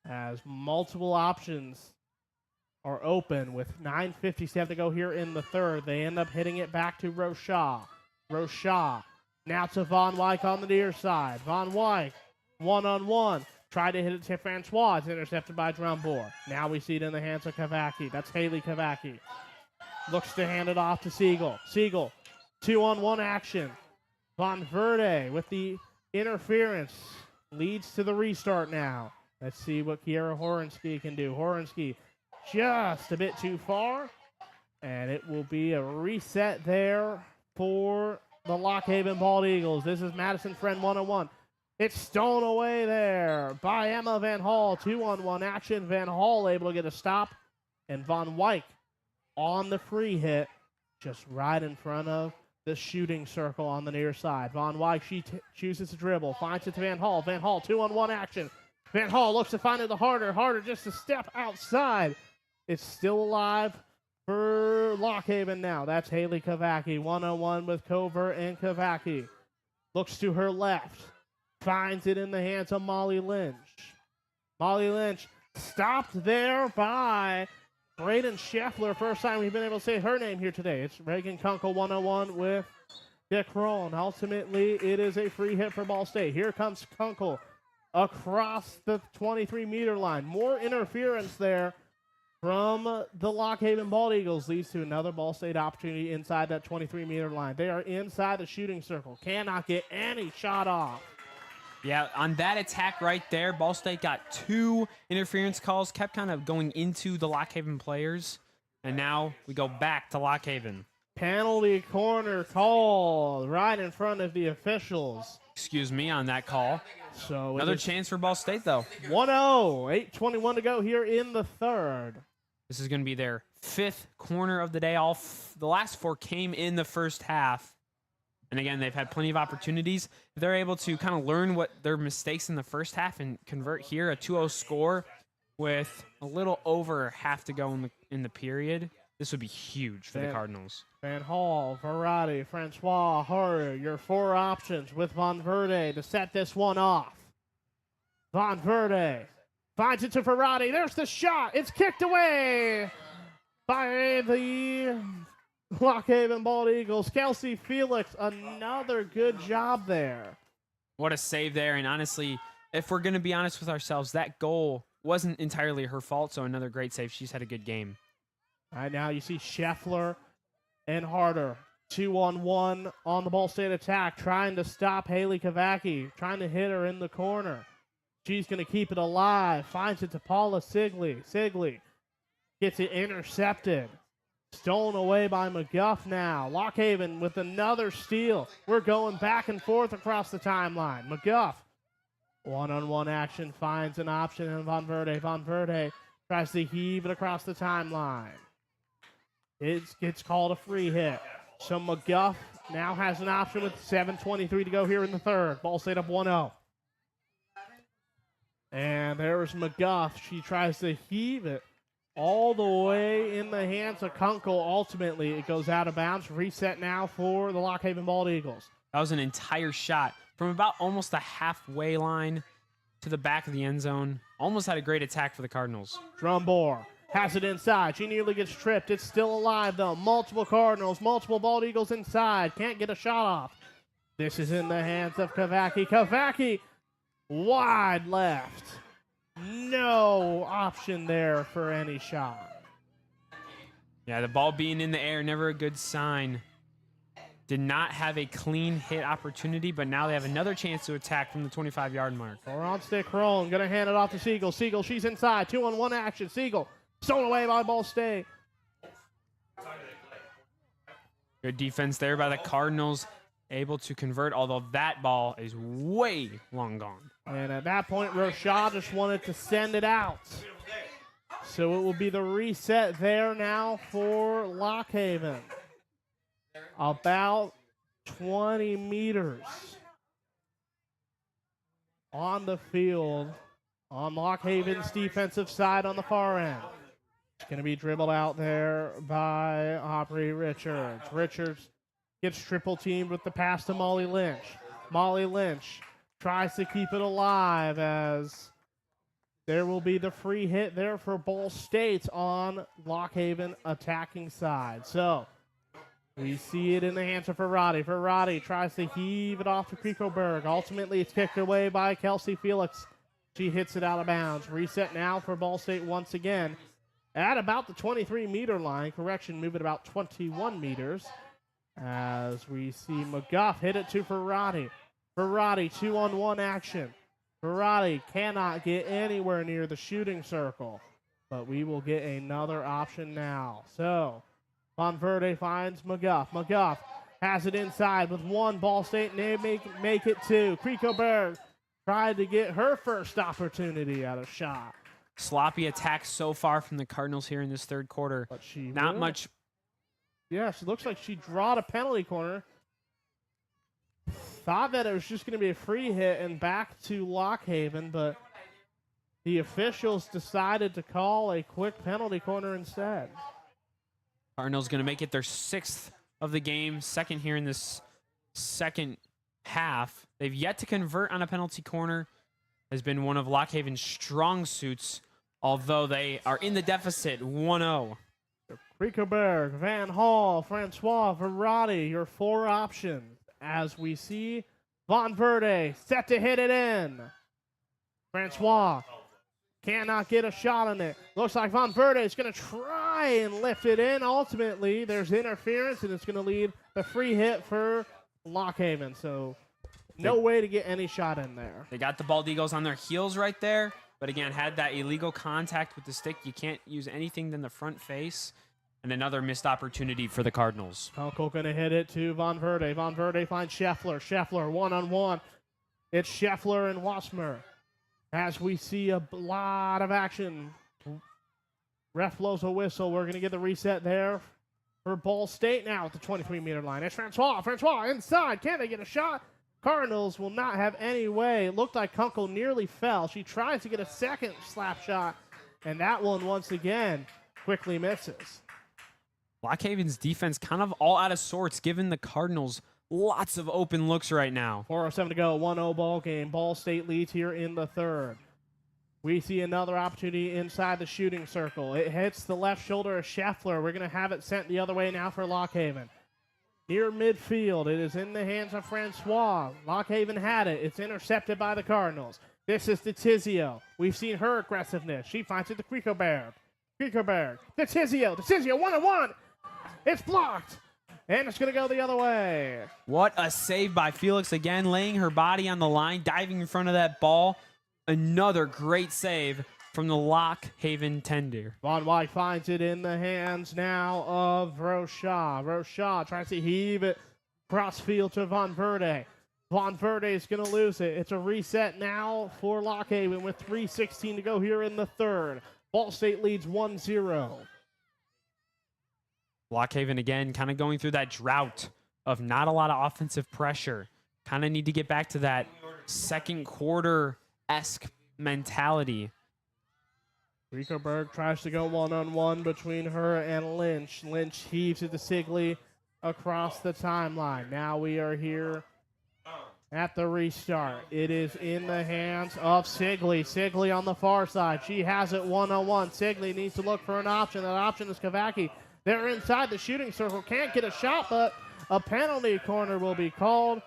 As multiple options are open with 9:57 to go here in the third. They end up hitting it back to Roshaw. Roshaw now to Von Wyk on the near side. Von Wyk, one-on-one. Tried to hit it to Francois. It's intercepted by Drumbore. Now we see it in the hands of Kavaki. That's Haley Kavaki. Looks to hand it off to Siegel. Siegel, 2-on-1 action. Von Verde with the interference. Leads to the restart now. Let's see what Kiera Horensky can do. Horensky just a bit too far. And it will be a reset there for the Lock Haven Bald Eagles. This is Madison Friend 1-on-1. It's stolen away there by Emma Van Hall. 2-on-1 action. Van Hall able to get a stop. And Von Wyk on the free hit. Just right in front of the shooting circle on the near side. Von Wyk, she chooses to dribble. Finds it to Van Hall. Van Hall, 2-on-1 action. Van Hall looks to find it the Harder. Harder just a step outside. It's still alive for Lock Haven now. That's Haley Kavaki. 1-on-1 with Covert and Kavaki. Looks to her left. Finds it in the hands of Molly Lynch. Molly Lynch stopped there by Braden Scheffler. First time we've been able to say her name here today. It's Reagan Kunkel 1-on-1 with Dick Rohn. Ultimately, it is a free hit for Ball State. Here comes Kunkel across the 23-meter line. More interference there from the Lock Haven Bald Eagles leads to another Ball State opportunity inside that 23-meter line. They are inside the shooting circle. Cannot get any shot off. Yeah, on that attack right there, Ball State got 2 interference calls, kept kind of going into the Lock Haven players, and now we go back to Lock Haven. Penalty corner call right in front of the officials. Excuse me on that call. So another chance for Ball State, though. 1-0, 8:21 to go here in the third. This is going to be their 5th corner of the day. The last 4 came in the first half. And again, they've had plenty of opportunities. If they're able to kind of learn what their mistakes in the first half and convert here, a 2-0 score with a little over half to go in the period, this would be huge for the Cardinals. Van Hall, Verratti, Francois, Harder, your 4 options with Von Verde to set this one off. Von Verde finds it to Verratti. There's the shot. It's kicked away by the Lock Haven Bald Eagles. Kelsey Felix, another good job there. What a save there. And honestly, if we're going to be honest with ourselves, that goal wasn't entirely her fault. So another great save. She's had a good game. All right, now you see Scheffler and Harder 2-on-1 on the Ball State attack, trying to stop Haley Kavaki, trying to hit her in the corner. She's going to keep it alive. Finds it to Paula Sigley. Sigley gets it intercepted. Stolen away by McGuff now. Lock Haven with another steal. We're going back and forth across the timeline. McGuff, 1-on-1 action, finds an option in Von Verde. Von Verde tries to heave it across the timeline. It gets called a free hit. So McGuff now has an option with 7:23 to go here in the third. Ball State up 1-0. And there's McGuff. She tries to heave it all the way in the hands of Kunkel. Ultimately, it goes out of bounds. Reset now for the Lock Haven Bald Eagles. That was an entire shot from about almost the halfway line to the back of the end zone. Almost had a great attack for the Cardinals. Drumbore has it inside. She nearly gets tripped. It's still alive, though. Multiple Cardinals, multiple Bald Eagles inside. Can't get a shot off. This is in the hands of Kavaki. Kavaki, wide left. No option there for any shot. Yeah, the ball being in the air, never a good sign did not have a clean hit opportunity, but now they have another chance to attack from the 25-yard mark. Or on stick Crone, going to hand it off to Siegel. Siegel, she's inside. 2-on-1 action. Siegel, stolen away by Ball State. Good defense there by the Cardinals, able to convert, although that ball is way long gone. And at that point, Rochelle just wanted to send it out. So it will be the reset there now for Lock Haven. About 20 meters on the field on Lock Haven's defensive side on the far end. It's going to be dribbled out there by Aubrey Richards. Richards gets triple teamed with the pass to Molly Lynch. Molly Lynch tries to keep it alive as there will be the free hit there for Ball State on Lock Haven attacking side. So we see it in the hands of Ferrati. Ferrati tries to heave it off to Krikoberg. Ultimately, it's kicked away by Kelsey Felix. She hits it out of bounds. Reset now for Ball State once again at about the 23-meter line. Correction, move it about 21 meters. As we see McGuff hit it to Ferrati. Ferrati, 2-on-1 action. Ferrati cannot get anywhere near the shooting circle, but we will get another option now. So Von Verde finds McGuff. McGuff has it inside with one. Ball State, and they make it two. Krikoberg tried to get her first opportunity at a shot. Sloppy attack so far from the Cardinals here in this third quarter. But she not much. Yeah, she looks like she drawed a penalty corner. Thought that it was just going to be a free hit and back to Lock Haven, but the officials decided to call a quick penalty corner instead. Cardinals going to make it their 6th of the game, second here in this second half. They've yet to convert on a penalty corner. Has been one of Lock Haven's strong suits, although they are in the deficit 1-0. Krikoberg, Van Hall, Francois, Verratti, your four options. As we see Von Verde set to hit it in. Francois cannot get a shot on it. Looks like Von Verde is going to try and lift it in. Ultimately, there's interference, and it's going to lead the free hit for Lock Haven. So no way to get any shot in there. They got the Bald Eagles on their heels right there, but again, had that illegal contact with the stick. You can't use anything than the front face. And another missed opportunity for the Cardinals. Kunkel going to hit it to Von Verde. Von Verde finds Scheffler. Scheffler one-on-one. It's Scheffler and Wassmer. As we see a lot of action. Ref blows a whistle. We're going to get the reset there for Ball State now at the 23-meter line. It's Francois. Francois inside. Can they get a shot? Cardinals will not have any way. It looked like Kunkel nearly fell. She tries to get a second slap shot, and that one once again quickly misses. Lock Haven's defense kind of all out of sorts, giving the Cardinals lots of open looks right now. 4:07 to go, 1-0 ball game. Ball State leads here in the third. We see another opportunity inside the shooting circle. It hits the left shoulder of Scheffler. We're going to have it sent the other way now for Lock Haven. Near midfield, it is in the hands of Francois. Lock Haven had it. It's intercepted by the Cardinals. This is DeTizio. We've seen her aggressiveness. She finds it to Krikoberg. Krikoberg. DeTizio. DeTizio, one-on-one. It's blocked, and it's going to go the other way. What a save by Felix again, laying her body on the line, diving in front of that ball. Another great save from the Lock Haven tender. Von White finds it in the hands now of Rochelle. Rochelle tries to heave it cross field to Von Verde. Von Verde is going to lose it. It's a reset now for Lock Haven with 3:16 to go here in the third. Ball State leads 1-0. Lock Haven again kind of going through that drought of not a lot of offensive pressure. Kind of need to get back to that second quarter-esque mentality. Krikoberg tries to go one-on-one between her and Lynch. Lynch heaves it to Sigley across the timeline. Now we are here at the restart. It is in the hands of Sigley. Sigley on the far side. She has it one-on-one. Sigley needs to look for an option. That option is Kavaki. They're inside the shooting circle. Can't get a shot, but a penalty corner will be called.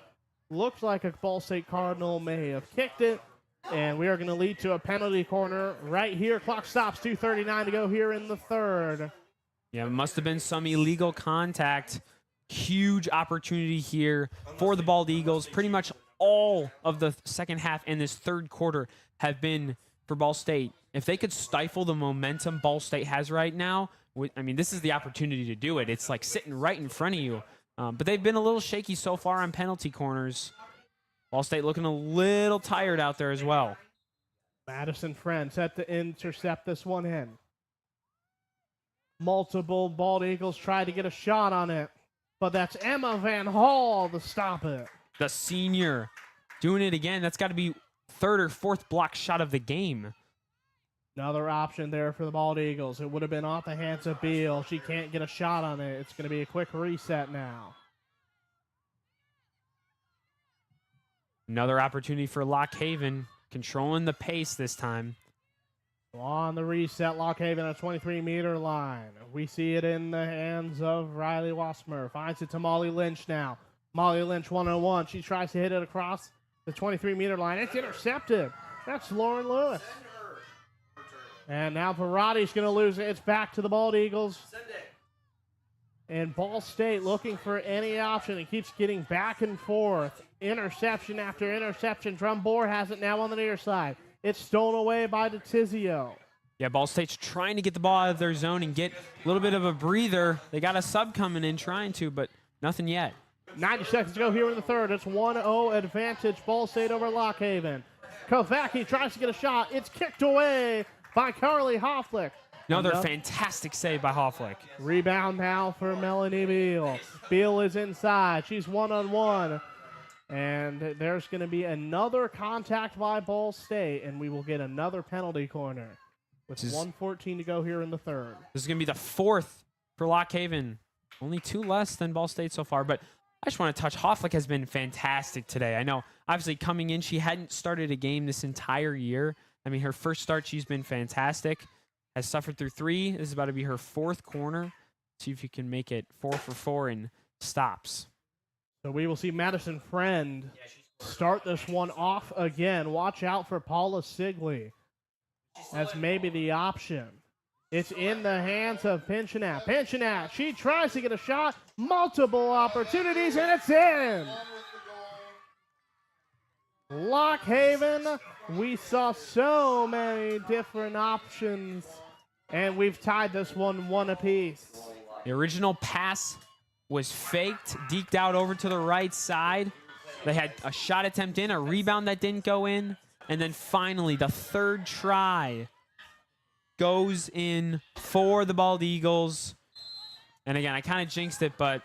Looks like a Ball State Cardinal may have kicked it. And we are going to lead to a penalty corner right here. Clock stops, 2:39 to go here in the third. Yeah, it must have been some illegal contact. Huge opportunity here for the Bald Eagles. Pretty much all of the second half and this third quarter have been for Ball State. If they could stifle the momentum Ball State has right now, I mean, this is the opportunity to do it. It's like sitting right in front of you. But they've been a little shaky so far on penalty corners. Ball State looking a little tired out there as well. Madison Friend set to intercept this one in. Multiple Bald Eagles try to get a shot on it, but that's Emma Van Hall to stop it. The senior doing it again. That's got to be third or fourth block shot of the game. Another option there for the Bald Eagles. It would have been off the hands of Beal. She can't get a shot on it. It's going to be a quick reset now. Another opportunity for Lock Haven, controlling the pace this time. On the reset, Lock Haven at 23-meter line. We see it in the hands of Riley Wassmer. Finds it to Molly Lynch now. Molly Lynch 1-on-1. She tries to hit it across the 23-meter line. It's intercepted. That's Lauren Lewis. And now Parati's going to lose it. It's back to the Bald Eagles. And Ball State looking for any option. It keeps getting back and forth. Interception after interception. Drumbore has it now on the near side. It's stolen away by DeTizio. Yeah, Ball State's trying to get the ball out of their zone and get a little bit of a breather. They got a sub coming in trying to, but nothing yet. 90 seconds to go here in the third. It's 1-0 advantage. Ball State over Lock Haven. Kovacki tries to get a shot. It's kicked away by Carly Hofflick. Another fantastic save by Hofflick. Rebound now for Melanie Beal. Beal is inside. She's 1-on-1. And there's going to be another contact by Ball State, and we will get another penalty corner with 1:14 to go here in the third. This is going to be the fourth for Lock Haven. Only 2 less than Ball State so far, but I just want to touch. Hofflick has been fantastic today. I know, obviously, coming in, she hadn't started a game this entire year. I mean, her first start, she's been fantastic. Has suffered through 3. This is about to be her 4th corner. See if you can make it 4 for 4 in stops. So we will see Madison Friend start this one off again. Watch out for Paula Sigley as maybe the option. It's in the hands of Pinchinat. Pinchinat, she tries to get a shot. Multiple opportunities, and it's in. Lock Haven, we saw so many different options, and we've tied this one apiece. The original pass was faked, deked out over to the right side. They had a shot attempt in, a rebound that didn't go in, and then finally the third try goes in for the Bald Eagles. And again, I kind of jinxed it, but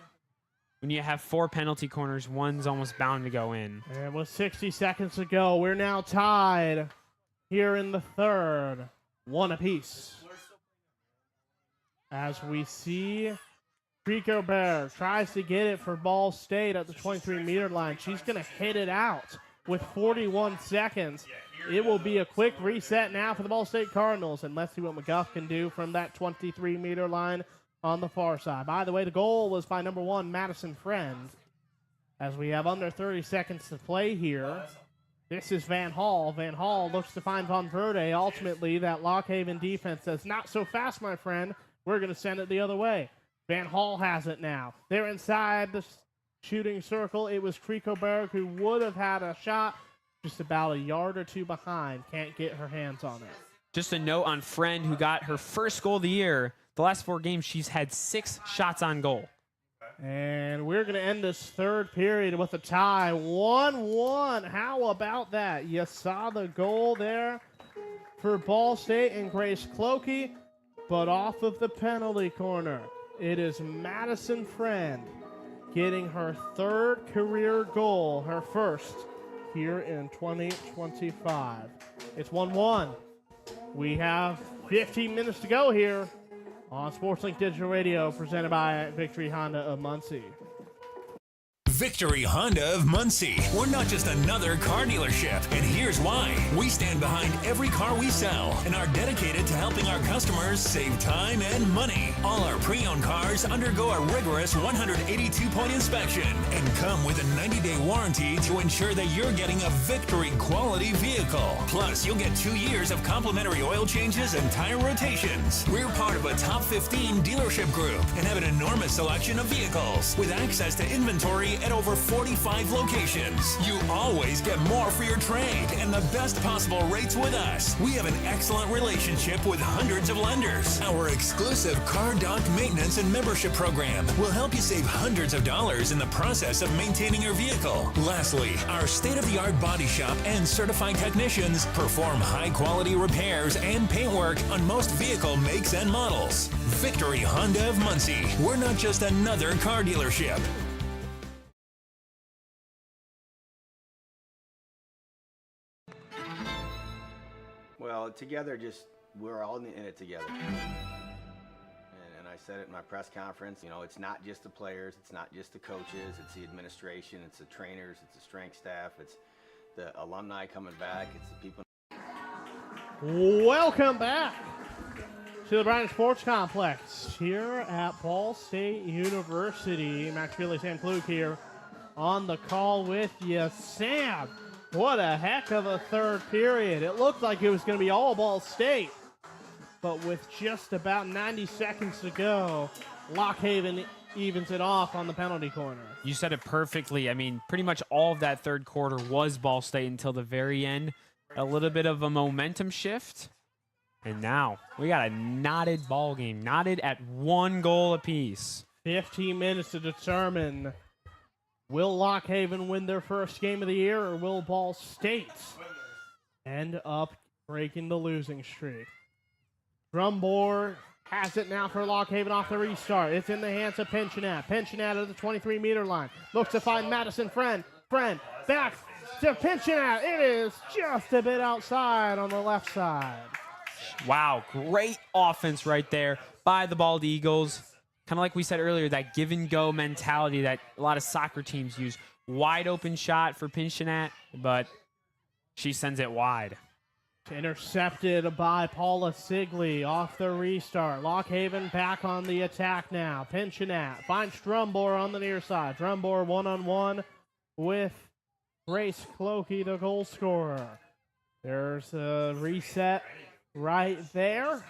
when you have 4 penalty corners, one's almost bound to go in. And with 60 seconds to go, we're now tied here in the third, 1 apiece. As we see Rico Bear tries to get it for Ball State at the 23-meter line. She's going to hit it out with 41 seconds. It will be a quick reset now for the Ball State Cardinals, and let's see what McGuff can do from that 23-meter line on the far side. By the way, the goal was by number 1, Madison Friend. As we have under 30 seconds to play here, this is Van Hall. Van Hall looks to find Von Verde. Ultimately, that Lock Haven defense says, not so fast, my friend. We're going to send it the other way. Van Hall has it now. They're inside the shooting circle. It was Krikoberg who would have had a shot just about a yard or 2 behind. Can't get her hands on it. Just a note on Friend, who got her first goal of the year. The last 4 games, she's had 6 shots on goal. And we're going to end this third period with a tie. 1-1. How about that? You saw the goal there for Ball State and Grace Clokey, but off of the penalty corner. It is Madison Friend getting her 3rd career goal, her first here in 2025. It's 1-1. We have 15 minutes to go here on SportsLink Digital Radio, presented by Victory Honda of Muncie. Victory Honda of Muncie. We're not just another car dealership, and here's why. We stand behind every car we sell and are dedicated to helping our customers save time and money. All our pre-owned cars undergo a rigorous 182-point inspection and come with a 90-day warranty to ensure that you're getting a Victory quality vehicle. Plus, you'll get 2 years of complimentary oil changes and tire rotations. We're part of a top 15 dealership group and have an enormous selection of vehicles with access to inventory at over 45 locations. You always get more for your trade and the best possible rates with us. We have an excellent relationship with hundreds of lenders. Our exclusive Car Doc maintenance and membership program will help you save hundreds of dollars in the process of maintaining your vehicle. Lastly, our state-of-the-art body shop and certified technicians perform high-quality repairs and paintwork on most vehicle makes and models. Victory Honda of Muncie. We're not just another car dealership. Well, together, we're all in it together. And I said it in my press conference, it's not just the players, it's not just the coaches, it's the administration, it's the trainers, it's the strength staff, it's the alumni coming back, it's the people. Welcome back to the Bryant Sports Complex here at Ball State University. Max Gillie, Sam Klug here on the call with you. Sam, what a heck of a third period. It looked like it was going to be all Ball State, but with just about 90 seconds to go, Lock Haven evens it off on the penalty corner. You said it perfectly. I mean, pretty much all of that third quarter was Ball State until the very end. A little bit of a momentum shift. And now we got a knotted ball game, knotted at 1 goal apiece. 15 minutes to determine, will Lock Haven win their first game of the year, or will Ball State end up breaking the losing streak? Drumbore has it now for Lock Haven off the restart. It's in the hands of Pinchinat. Pinchinat at the 23-meter line. Looks to find Madison Friend. Friend back to Pinchinat. It is just a bit outside on the left side. Wow, great offense right there by the Bald Eagles. Kind of like we said earlier, that give-and-go mentality that a lot of soccer teams use. Wide open shot for Pinchinat, but she sends it wide. Intercepted by Paula Sigley off the restart. Lock Haven back on the attack now. Pinchinat finds Drumbore on the near side. Drumbore one-on-one with Grace Clokey, the goal scorer. There's a reset right there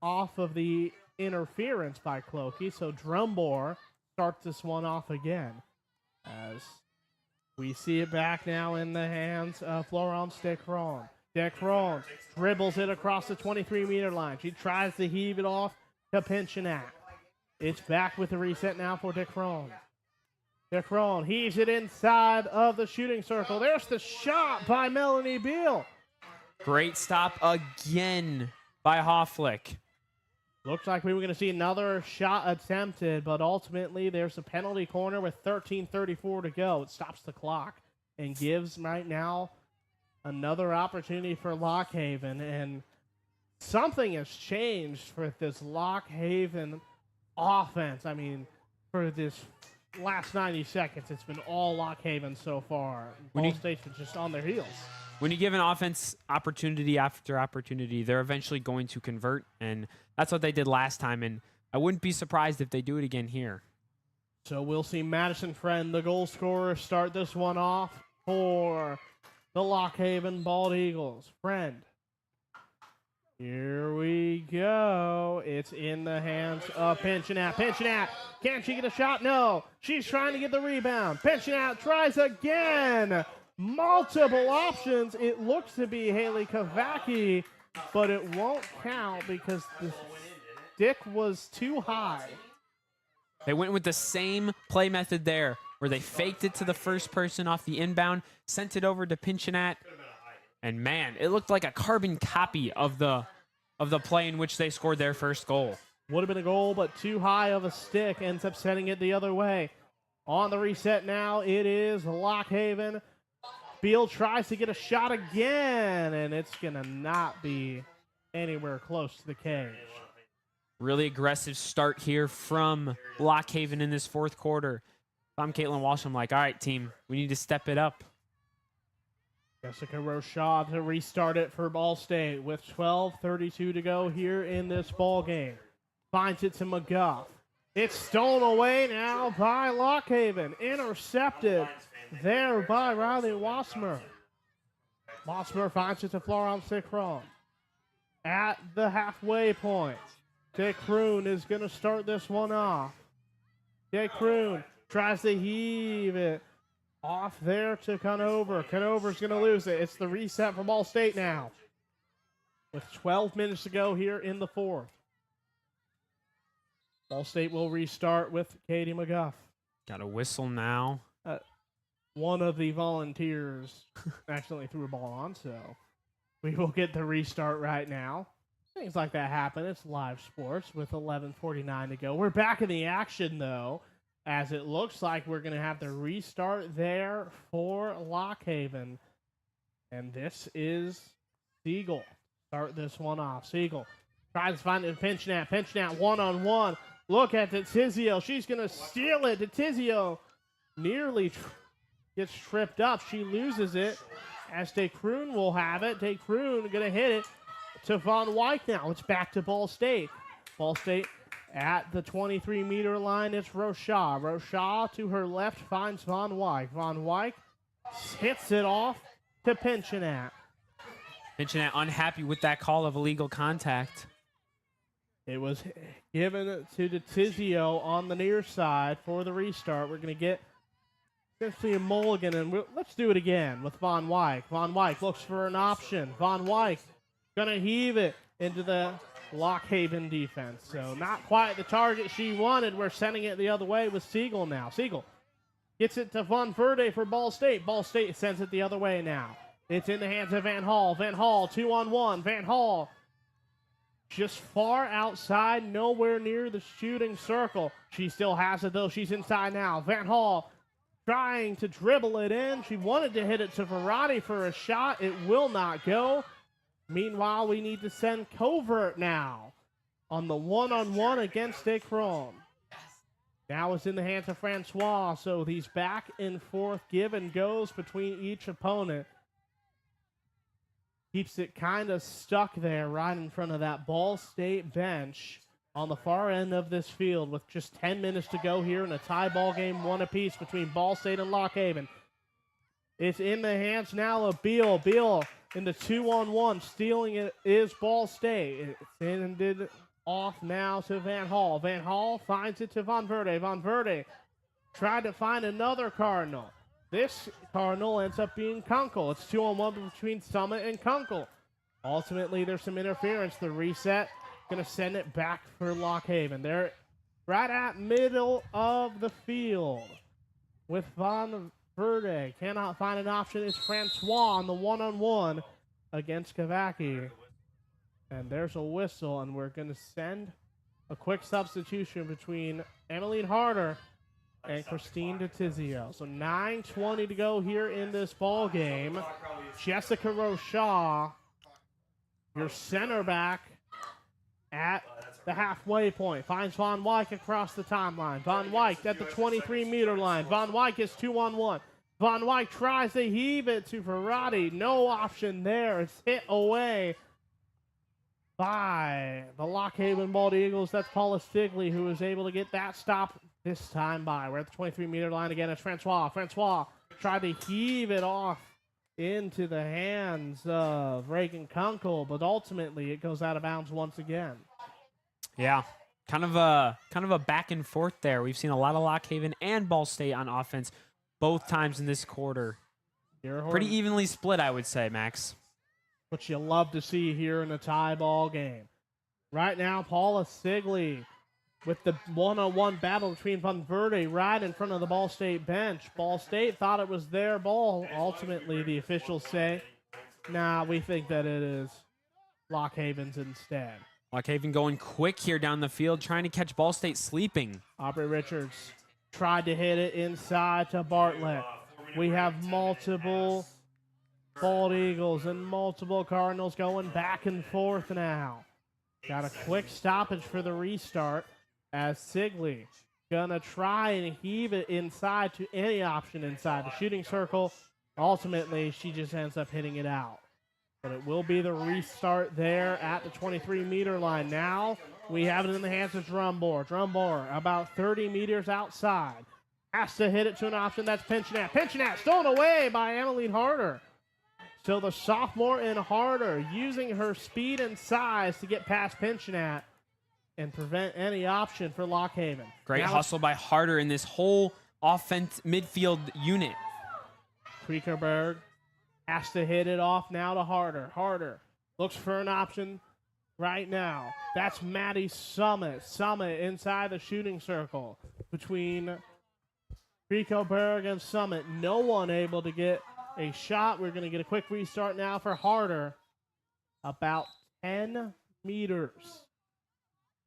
off of the interference by Clokey. So Drumbore starts this one off again as we see it back now in the hands of Florence Decron. Decron dribbles it across the 23-meter line. She tries to heave it off to Pinchinat. It's back with the reset now for Decron. Decron heaves it inside of the shooting circle. There's the shot by Melanie Beal. Great stop again by Hofflick. Looks like we were going to see another shot attempted, but ultimately there's a penalty corner with 13:34 to go. It stops the clock and gives right now another opportunity for Lock Haven. And something has changed for this Lock Haven offense. I mean, for this last 90 seconds, it's been all Lock Haven so far. Ball State's been just on their heels. When you give an offense opportunity after opportunity, they're eventually going to convert, and that's what they did last time, and I wouldn't be surprised if they do it again here. So we'll see Madison Friend, the goal scorer, start this one off for the Lock Haven Bald Eagles. Friend. Here we go. It's in the hands of Pinchinat. Pinchinat, can she get a shot? No. She's trying to get the rebound. Pinchinat tries again. Multiple options. It looks to be Haley Kavacki, but it won't count because the stick was too high. They went with the same play method there, where they faked it to the first person off the inbound, sent it over to Pinchinat, and man, it looked like a carbon copy of the play in which they scored their first goal. Would have been a goal, but too high of a stick, ends up sending it the other way. On the reset now, it is Lock Haven. Beal tries to get a shot again, and it's going to not be anywhere close to the cage. Really aggressive start here from Lock Haven in this fourth quarter. If I'm Caitlin Walsh, I'm like, all right, team, we need to step it up. Jessica Rochaud to restart it for Ball State with 12:32 to go here in this ball game. Finds it to McGuff. It's stolen away now by Lockhaven. Intercepted there by Riley Wassmer. Wassmer finds it to Florence Cicron. At the halfway point, Dick Kroon is going to start this one off. Dick Kroon tries to heave it off there to Conover. Conover's going to lose it. It's the reset for Ball State now, with 12 minutes to go here in the fourth. Ball State will restart with Katie McGuff. Got a whistle now. One of the volunteers accidentally threw a ball on, so we will get the restart right now. Things like that happen. It's live sports with 11:49 to go. We're back in the action, though, as it looks like we're going to have the restart there for Lockhaven. And this is Siegel. Start this one off. Siegel tries to find it. Pinch net one-on-one. Look at DeTizio. She's going to steal it. DeTizio nearly gets tripped up. She loses it as DeCroon will have it. DeCroon going to hit it to Von Wyk now. It's back to Ball State. Ball State at the 23-meter line. It's Rochaud. Rochaud to her left finds Von Wyk. Von Wyk hits it off to Pinchinat. Pinchinat unhappy with that call of illegal contact. It was given to DeTizio on the near side for the restart. We're going to get essentially a mulligan, and let's do it again with Von Wyk. Von Wyk looks for an option. Von Wyk going to heave it into the Lockhaven defense. So not quite the target she wanted. We're sending it the other way with Siegel now. Siegel gets it to Von Verde for Ball State. Ball State sends it the other way now. It's in the hands of Van Hall. Van Hall, 2-on-1. Van Hall just far outside, nowhere near the shooting circle. She still has it, though. She's inside now. Van Hall trying to dribble it in. She wanted to hit it to Verratti for a shot. It will not go. Meanwhile, we need to send Covert now on the one-on-one against Akron. Now it's in the hands of Francois, so these back and forth give and goes between each opponent. Keeps it kind of stuck there right in front of that Ball State bench on the far end of this field with just 10 minutes to go here in a tie ball game, one apiece between Ball State and Lockhaven. It's in the hands now of Beal. Beal in the 2-on-1, stealing it is Ball State. It's ended off now to Van Hall. Van Hall finds it to Von Verde. Von Verde tried to find another Cardinal. This Cardinal ends up being Kunkel. It's 2-on-1 between Summit and Kunkel. Ultimately, there's some interference. The reset going to send it back for Lockhaven. They're right at middle of the field with Von Verde. Cannot find an option. It's Francois on the one-on-one against Kavaki. And there's a whistle, and we're going to send a quick substitution between Emmeline Harder and Christine DeTizio. So 9:20 to go here in this ball game. Jessica Rochaud, your center back at the halfway point, finds Von Wyk across the timeline. Von Wyk at the 23-meter line. Von Wyk is 2-on-1. Von Wyk tries to heave it to Verratti. No option there. It's hit away by the Lockhaven Bald Eagles. That's Paula Stigley who was able to get that stop this time by. We're at the 23-meter line again. It's Francois. Francois tried to heave it off into the hands of Reagan Kunkel, but ultimately it goes out of bounds once again. Yeah, kind of a back and forth there. We've seen a lot of Lockhaven and Ball State on offense both times in this quarter. Pretty evenly split, I would say, Max. What you love to see here in a tie ball game. Right now, Paula Stigley with the one-on-one battle between Von Verde right in front of the Ball State bench. Ball State thought it was their ball. Ultimately, the officials say, nah, we think that it is Lockhaven's instead. Lockhaven going quick here down the field, trying to catch Ball State sleeping. Aubrey Richards tried to hit it inside to Bartlett. We have multiple Bald Eagles and multiple Cardinals going back and forth now. Got a quick stoppage for the restart as Sigley gonna try and heave it inside to any option inside the shooting circle. Ultimately, she just ends up hitting it out. But it will be the restart there at the 23-meter line. Now we have it in the hands of Drumbor. Drumbor about 30 meters outside. Has to hit it to an option. That's Pinchinat. Pinchinat stolen away by Emmeline Harder. So the sophomore in Harder using her speed and size to get past Pinchinat and prevent any option for Lock Haven. Great hustle by Harder in this whole offense midfield unit. Kriekerberg has to hit it off now to Harder. Harder looks for an option right now. That's Maddie Summit. Summit inside the shooting circle between Kriekerberg and Summit. No one able to get a shot. We're going to get a quick restart now for Harder. About 10 meters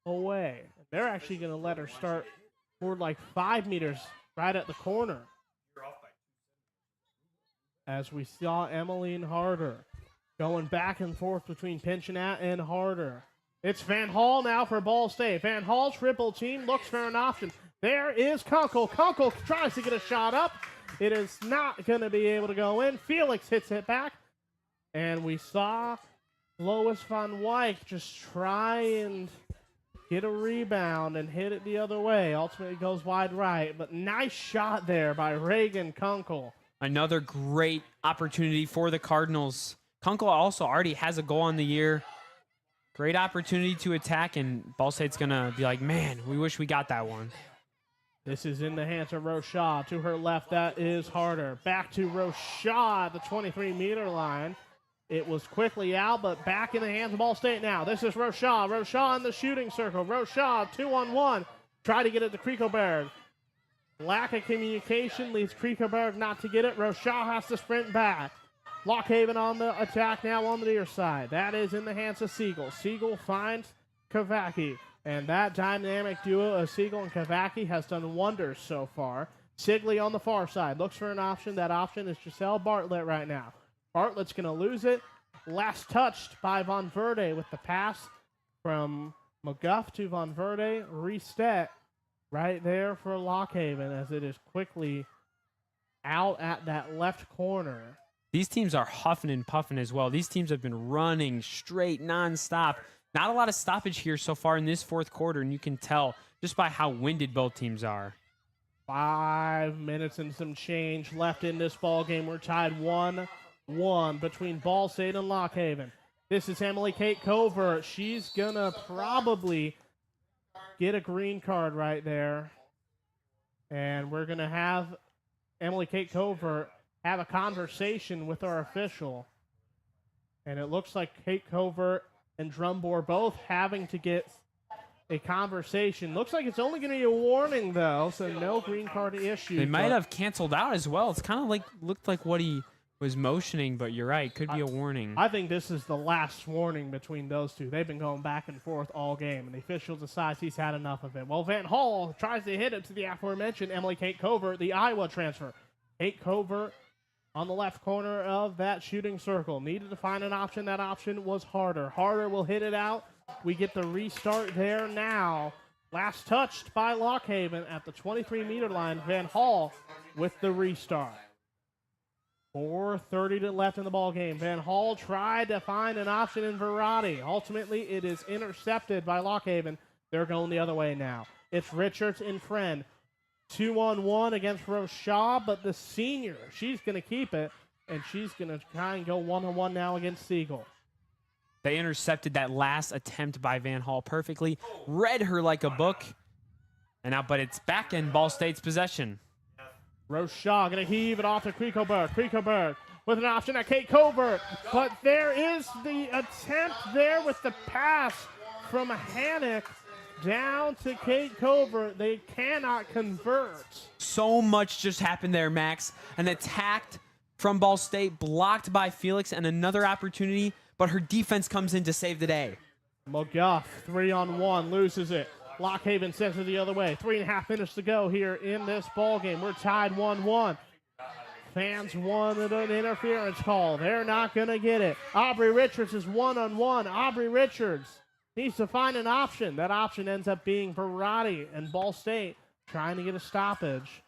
away. They're actually going to let her start for like 5 meters right at the corner. As we saw Emmeline Harder going back and forth between Pinchinat and Harder. It's Van Hall now for Ball State. Van Hall triple team, looks for an option. There is Kunkel. Kunkel tries to get a shot up. It is not going to be able to go in. Felix hits it back. And we saw Lois Van Wyk just try and get a rebound and hit it the other way. Ultimately goes wide right. But nice shot there by Reagan Kunkel. Another great opportunity for the Cardinals. Kunkel also already has a goal on the year. Great opportunity to attack, and Ball State's going to be like, man, we wish we got that one. This is in the hands of Roshaw. To her left, that is Harder. Back to Roshaw at the 23-meter line. It was quickly out, but back in the hands of Ball State now. This is Roshaw. Roshaw in the shooting circle. Roshaw 2-on-1. Try to get it to Kriekelberg. Lack of communication leads Kriekelberg not to get it. Roshaw has to sprint back. Lock Haven on the attack now on the near side. That is in the hands of Siegel. Siegel finds Kavaki. And that dynamic duo of Siegel and Kavaki has done wonders so far. Sigley on the far side looks for an option. That option is Giselle Bartlett right now. Bartlett's going to lose it. Last touched by Von Verde with the pass from McGuff to Von Verde. Reset right there for Lock Haven as it is quickly out at that left corner. These teams are huffing and puffing as well. These teams have been running straight nonstop. Not a lot of stoppage here so far in this fourth quarter, and you can tell just by how winded both teams are. 5 minutes and some change left in this ball game. We're tied 1-1 between Ball State and Lock Haven. This is Emily Kate Covert. She's going to probably get a green card right there. And we're going to have Emily Kate Covert have a conversation with our official. And it looks like Kate Covert and Drumbor both having to get a conversation. Looks like it's only going to be a warning, though, so no green card issued. They might have canceled out as well. It's kind of like looked like what he was motioning, but you're right. Could be a warning. I think this is the last warning between those two. They've been going back and forth all game, and the official decides he's had enough of it. Well, Van Hall tries to hit it to the aforementioned Emily Kate Covert, the Iowa transfer. Kate Covert on the left corner of that shooting circle. Needed to find an option. That option was Harder. Harder will hit it out. We get the restart there now. Last touched by Lock Haven at the 23-meter line. Van Hall with the restart. 4:30 left in the ball game. Van Hall tried to find an option in Verratti. Ultimately, it is intercepted by Lock Haven. They're going the other way now. It's Richards and Friend. 2-on-1 against Roshaw, but the senior, she's going to keep it, and she's going to try and go 1-on-1 now against Siegel. They intercepted that last attempt by Van Hall perfectly, read her like a book, and now, but it's back in Ball State's possession. Roshaw going to heave it off to Kriekelberg. Kriekelberg with an option at Kate Covert, but there is the attempt there with the pass from Hannock down to Kate Covert. They cannot convert. So much just happened there, Max. An attack from Ball State, blocked by Felix, and another opportunity, but her defense comes in to save the day. McGuff, 3-on-1, loses it. Lock Haven sends it the other way. 3.5 minutes to go here in this ball game. We're tied 1-1. Fans wanted an interference call. They're not going to get it. Aubrey Richards is 1-on-1. Aubrey Richards needs to find an option. That option ends up being Verratti, and Ball State trying to get a stoppage.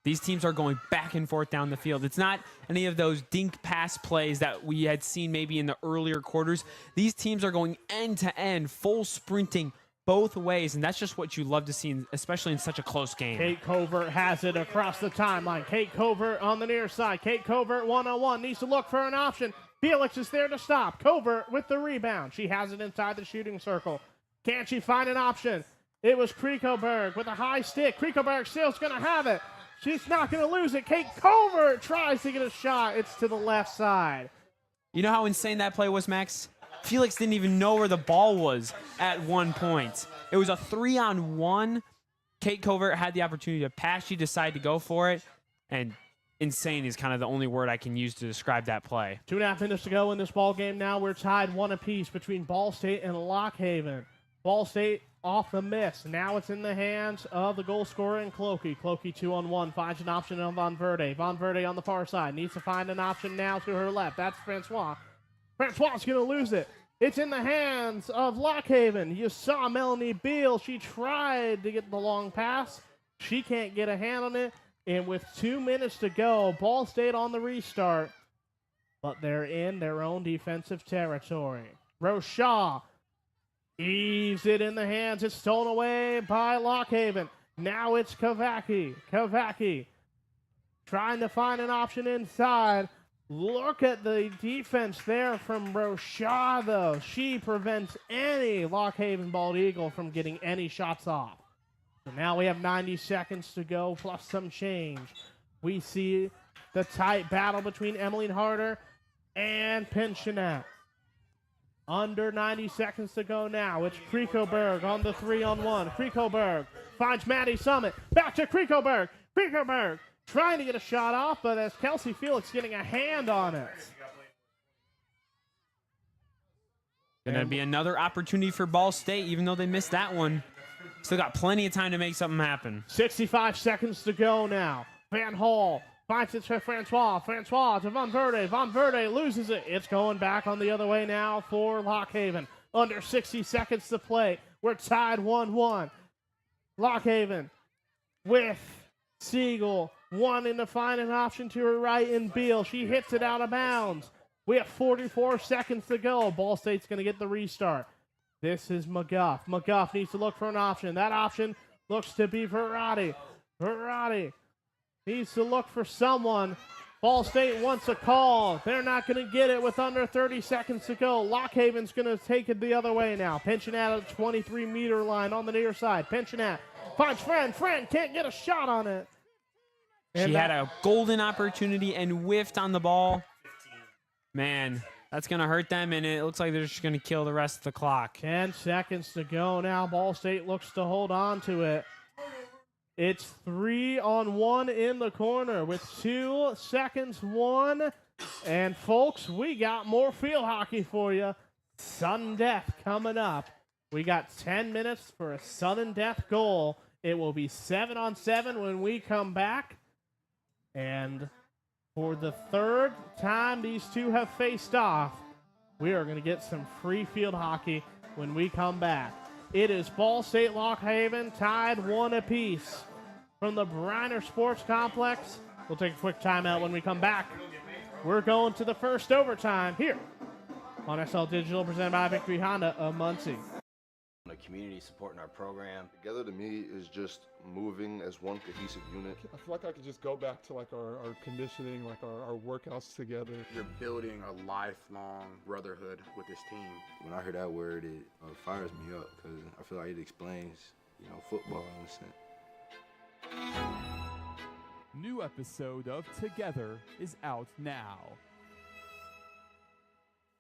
These teams are going back and forth down the field. It's not any of those dink pass plays that we had seen maybe in the earlier quarters. These teams are going end to end, full sprinting both ways, and that's just what you love to see, especially in such a close game. Kate Covert has it across the timeline. Kate Covert on the near side. Kate Covert one-on-one, needs to look for an option. Felix is there to stop. Covert with the rebound. She has it inside the shooting circle. Can she find an option? It was Krikoberg with a high stick. Krikoberg still's going to have it. She's not going to lose it. Kate Covert tries to get a shot. It's to the left side. You know how insane that play was, Max? Felix didn't even know where the ball was at one point. It was a 3-on-1. Kate Covert had the opportunity to pass. She decided to go for it. And insane is kind of the only word I can use to describe that play. 2.5 minutes to go in this ball game now. We're tied 1 apiece between Ball State and Lock Haven. Ball State off the miss. Now it's in the hands of the goal scorer in Clokey. Clokey 2-on-1 finds an option on Von Verde. Von Verde on the far side needs to find an option now to her left. That's Francois. Francois going to lose it. It's in the hands of Lock Haven. You saw Melanie Beal. She tried to get the long pass. She can't get a hand on it. And with 2 minutes to go, Ball State on the restart. But they're in their own defensive territory. Rochelle eaves it in the hands. It's stolen away by Lock Haven. Now it's Kavaki. Kavaki trying to find an option inside. Look at the defense there from Rochelle, though. She prevents any Lock Haven Bald Eagle from getting any shots off. So now we have 90 seconds to go, plus some change. We see the tight battle between Emmeline Harder and Pinchinette. Under 90 seconds to go now. It's Krikoberg on the 3-on-1. Krikoberg finds Maddie Summit. Back to Krikoberg. Krikoberg trying to get a shot off, but as Kelsey Felix getting a hand on it. Gonna be another opportunity for Ball State, even though they missed that one. Still got plenty of time to make something happen. 65 seconds to go now. Van Hall finds it to Francois. Francois to Von Verde. Von Verde loses it. It's going back on the other way now for Lock Haven. Under 60 seconds to play. We're tied 1-1. Lock Haven with Siegel wanting to find an option to her right in Beal. She hits it out of bounds. We have 44 seconds to go. Ball State's going to get the restart. This is McGuff. McGuff needs to look for an option. That option looks to be Verratti. Verratti needs to look for someone. Ball State wants a call. They're not going to get it with under 30 seconds to go. Lock Haven's going to take it the other way now. Pinchinette at the 23-meter line on the near side. Pinchinette finds Friend. Friend can't get a shot on it. She had a golden opportunity and whiffed on the ball. Man, that's going to hurt them, and it looks like they're just going to kill the rest of the clock. 10 seconds to go now. Ball State looks to hold on to it. It's 3-on-1 in the corner with 2 seconds, 1. And, folks, we got more field hockey for you. Sudden death coming up. We got 10 minutes for a sudden death goal. It will be 7-on-7 when we come back. And for the third time these two have faced off, we are going to get some free field hockey when we come back. It is Ball State Lock Haven tied 1 apiece from the Briner Sports Complex. We'll take a quick timeout when we come back. We're going to the first overtime here on SL Digital, presented by Victory Honda of Muncie. The community supporting our program. Together to me is just moving as one cohesive unit. I feel like I could just go back to like our conditioning, like our workouts together. You're building a lifelong brotherhood with this team. When I hear that word, it fires me up because I feel like it explains, football in a sense. New episode of Together is out now.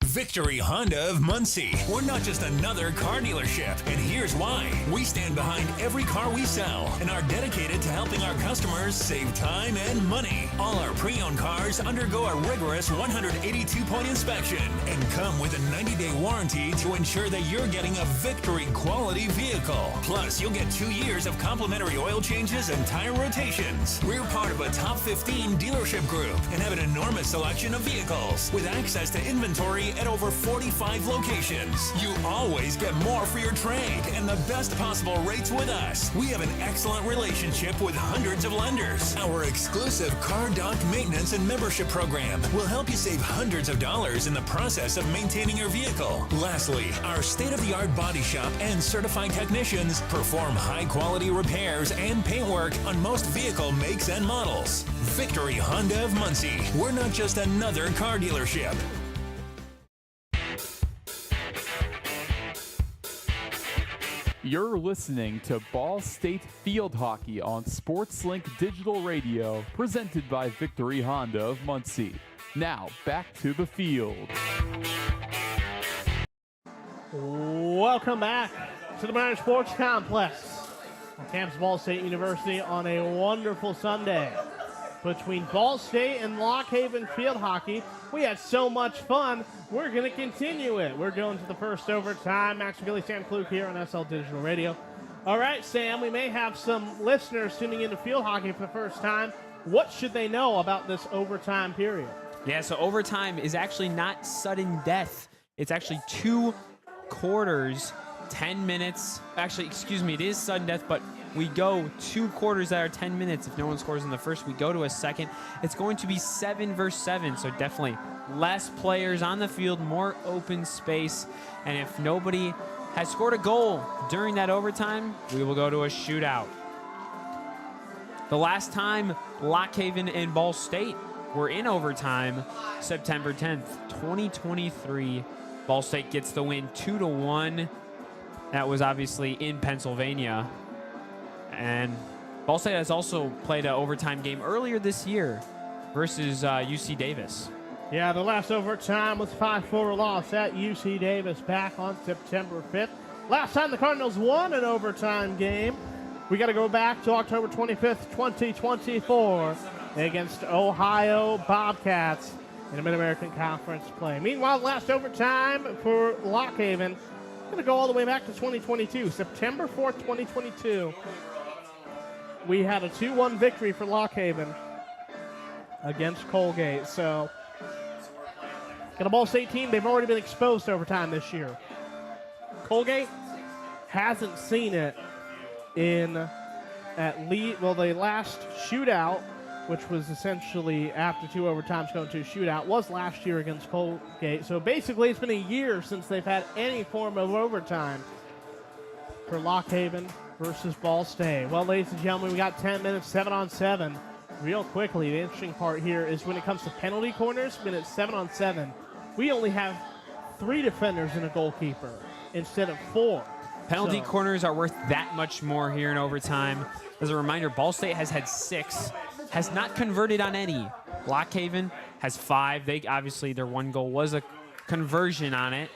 Victory Honda of Muncie. We're not just another car dealership, and here's why. We stand behind every car we sell and are dedicated to helping our customers save time and money. All our pre-owned cars undergo a rigorous 182-point inspection and come with a 90-day warranty to ensure that you're getting a Victory quality vehicle. Plus, you'll get 2 years of complimentary oil changes and tire rotations. We're part of a top 15 dealership group and have an enormous selection of vehicles with access to inventory at over 45 locations. You always get more for your trade and the best possible rates with us. We have an excellent relationship with hundreds of lenders. Our exclusive car dock maintenance and membership program will help you save hundreds of dollars in the process of maintaining your vehicle. Lastly, our state-of-the-art body shop and certified technicians perform high-quality repairs and paint work on most vehicle makes and models. Victory Honda of Muncie. We're not just another car dealership. You're listening to Ball State Field Hockey on SportsLink Digital Radio, presented by Victory Honda of Muncie. Now, back to the field. Welcome back to the Briner Sports Complex on campus Ball State University on a wonderful Sunday. Between Ball State and Lock Haven Field Hockey, we had so much fun, we're going to continue it. We're going to the first overtime. Max and Gillie, Sam Klug here on SL Digital Radio. All right, Sam, we may have some listeners tuning into field hockey for the first time. What should they know about this overtime period? Yeah, so overtime is actually not sudden death. It's actually 2 quarters, 10 minutes. Actually, excuse me, it is sudden death, but we go 2 quarters that are 10 minutes. If no one scores in the first, we go to a second. It's going to be 7 versus 7, so definitely less players on the field, more open space. And if nobody has scored a goal during that overtime, we will go to a shootout. The last time Lock Haven and Ball State were in overtime, September 10th, 2023. Ball State gets the win 2-1. That was obviously in Pennsylvania. And Ball State has also played an overtime game earlier this year versus UC Davis. Yeah, the last overtime was 5-4 loss at UC Davis back on September 5th. Last time the Cardinals won an overtime game, we got to go back to October 25th, 2024 against Ohio Bobcats in a Mid-American Conference play. Meanwhile, last overtime for Lock Haven, going to go all the way back to 2022, September 4th, 2022. We had a 2-1 victory for Lock Haven against Colgate. So, got a Ball State team. They've already been exposed to overtime this year. Colgate hasn't seen it in the last shootout, which was essentially after 2 overtimes going to a shootout, was last year against Colgate. So basically, it's been a year since they've had any form of overtime for Lock Haven versus Ball State. Well, ladies and gentlemen, we got 10 minutes, 7-on-7. Real quickly, the interesting part here is when it comes to penalty corners, when it's 7-on-7, we only have 3 defenders and a goalkeeper instead of 4. Penalty corners are worth that much more here in overtime. As a reminder, Ball State has had 6, has not converted on any. Lock Haven has 5. Obviously, their 1 goal was a conversion on it.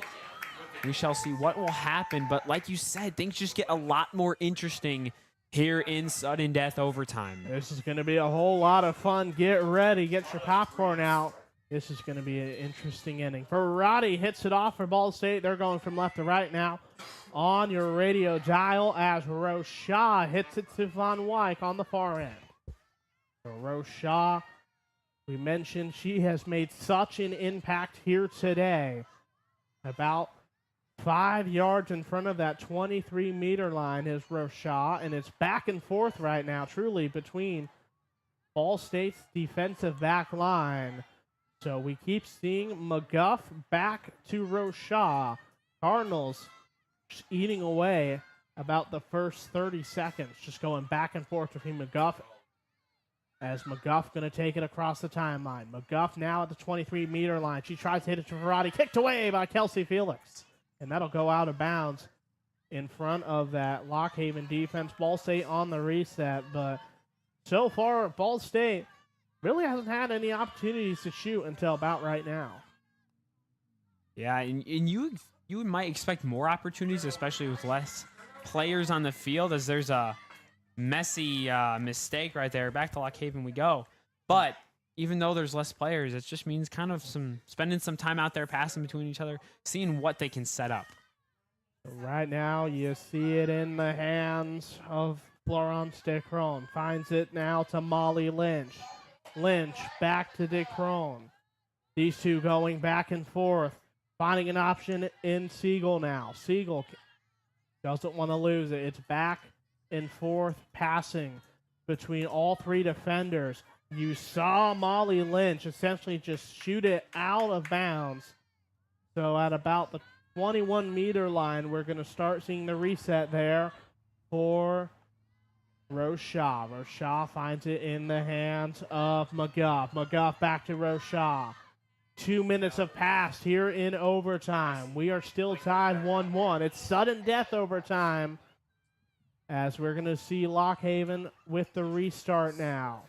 We shall see what will happen, but like you said, things just get a lot more interesting here in sudden death overtime. This is going to be a whole lot of fun. Get ready. Get your popcorn out. This is going to be an interesting inning. Ferrati hits it off for Ball State. They're going from left to right now on your radio dial as Roshaw hits it to Von Wyk on the far end. So Roshaw, we mentioned she has made such an impact here today. About 5 yards in front of that 23-meter line is Roshaw, and it's back and forth right now, truly, between Ball State's defensive back line. So we keep seeing McGuff back to Roshaw. Cardinals just eating away about the first 30 seconds, just going back and forth between McGuff, as McGuff going to take it across the timeline. McGuff now at the 23-meter line. She tries to hit it to Ferrati, kicked away by Kelsey Felix. And that'll go out of bounds in front of that Lock Haven defense. Ball State on the reset, but so far, Ball State really hasn't had any opportunities to shoot until about right now. Yeah, and you might expect more opportunities, especially with less players on the field, as there's a messy mistake right there. Back to Lock Haven we go. But even though there's less players, it just means kind of spending some time out there, passing between each other, seeing what they can set up. Right now, you see it in the hands of Florence DeCrone. Finds it now to Molly Lynch. Lynch back to DeCrone. These two going back and forth. Finding an option in Siegel now. Siegel doesn't want to lose it. It's back and forth passing between all three defenders. You saw Molly Lynch essentially just shoot it out of bounds. So at about the 21-meter line, we're going to start seeing the reset there for Rochelle. Rochelle finds it in the hands of McGuff. McGuff back to Rochelle. 2 minutes have passed here in overtime. We are still tied 1-1. It's sudden death overtime as we're going to see Lock Haven with the restart now.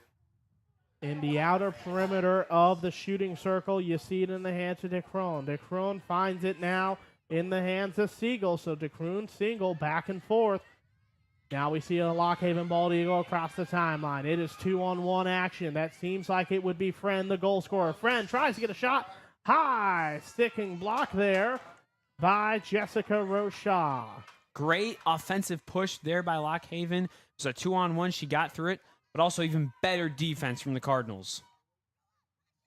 In the outer perimeter of the shooting circle, you see it in the hands of DeCrone. DeCrone finds it now in the hands of Siegel. So DeCrone, Siegel, back and forth. Now we see a Lock Haven Bald Eagle across the timeline. It is 2-on-1 action. That seems like it would be Friend, the goal scorer. Friend tries to get a shot. High sticking block there by Jessica Rochelle. Great offensive push there by Lock Haven. It was a 2-on-1. She got through it, but also even better defense from the Cardinals.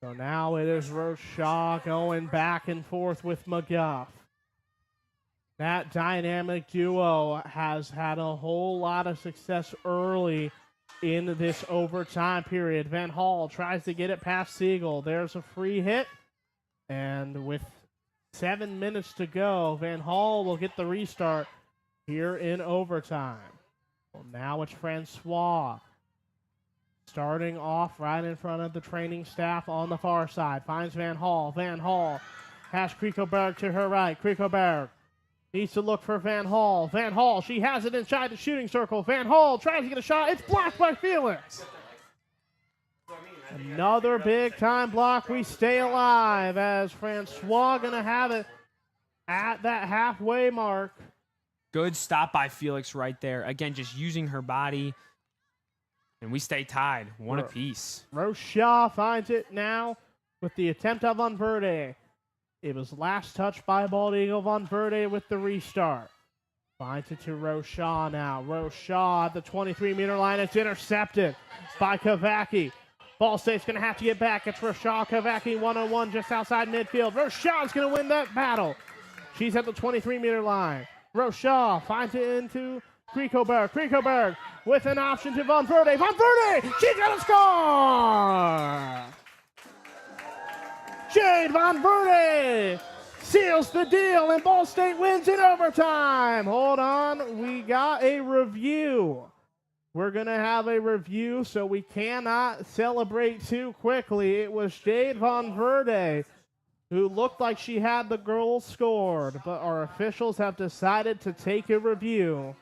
So now it is Rochelle going back and forth with McGuff. That dynamic duo has had a whole lot of success early in this overtime period. Van Hall tries to get it past Siegel. There's a free hit. And with 7 minutes to go, Van Hall will get the restart here in overtime. Well, now it's Francois starting off right in front of the training staff on the far side. Finds Van Hall. Van Hall has Krikoberg to her right. Krikoberg needs to look for Van Hall. Van Hall, she has it inside the shooting circle. Van Hall tries to get a shot. It's blocked by Felix. Another big-time block. We stay alive as Francois going to have it at that halfway mark. Good stop by Felix right there. Again, just using her body. And we stay tied, one apiece. Rochelle finds it now with the attempt of Van Verde. It was last touched by Bald Eagle. Van Verde with the restart. Finds it to Rochelle now. Rochelle at the 23-meter line. It's intercepted by Kavaki. Ball State's going to have to get back. It's Rochelle Kavaki, 1-on-1 just outside midfield. Rochelle's going to win that battle. She's at the 23-meter line. Rochelle finds it into Krikoberg. Krikoberg with an option to Van Verde. Van Verde! She's going to score! Jade Van Verde seals the deal, and Ball State wins in overtime. Hold on, we got a review. We're going to have a review, so we cannot celebrate too quickly. It was Jade Van Verde who looked like she had the goal scored, but our officials have decided to take a review.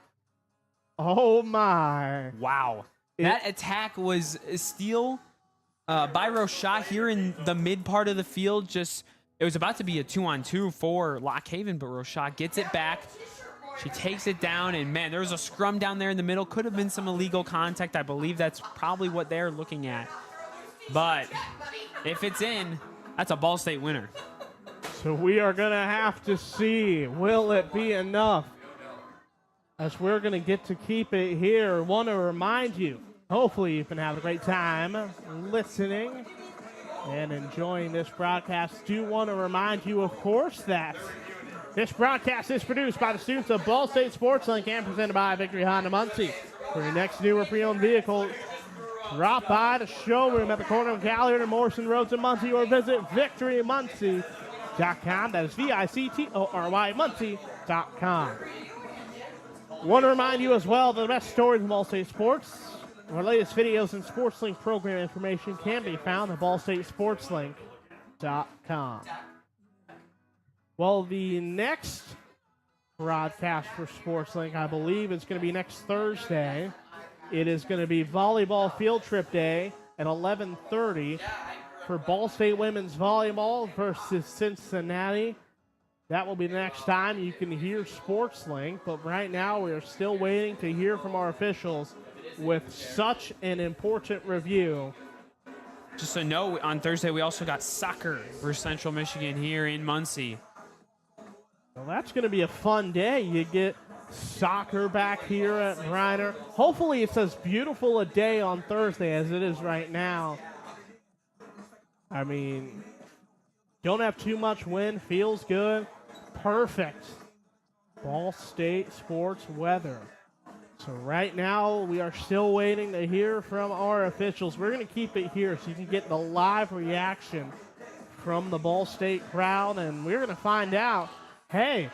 Oh, my. Wow. That attack was a steal by Rochelle here in the mid part of the field. Just it was about to be a 2-on-2 for Lock Haven, but Rochelle gets it back. She takes it down, and man, there was a scrum down there in the middle. Could have been some illegal contact. I believe that's probably what they're looking at. But if it's in, that's a Ball State winner. So we are going to have to see, will it be enough? As we're going to get to keep it here. Want to remind you, hopefully you've been having a great time listening and enjoying this broadcast. Do want to remind you, of course, that this broadcast is produced by the students of Ball State Sports Link and presented by Victory Honda Muncie. For your next new or pre-owned vehicle, drop by the showroom at the corner of Gallagher and Morrison Roads in Muncie or visit victorymuncie.com. That is VICTORY Muncie.com. Want to remind you as well that the best stories of Ball State Sports, our latest videos and Sports Link program information can be found at ballstatesportslink.com. Well, the next broadcast for SportsLink, I believe, is going to be next Thursday. It is going to be volleyball field trip day at 11:30 for Ball State women's volleyball versus Cincinnati. That will be the next time you can hear SportsLink, but right now we are still waiting to hear from our officials with such an important review. Just so you know, on Thursday we also got soccer versus Central Michigan here in Muncie. Well, that's going to be a fun day. You get soccer back here at Reiner. Hopefully it's as beautiful a day on Thursday as it is right now. I mean, Don't have too much wind. Feels good. Perfect. Ball State sports weather. So right now, we are still waiting to hear from our officials. We're going to keep it here so you can get the live reaction from the Ball State crowd, and we're going to find out, hey,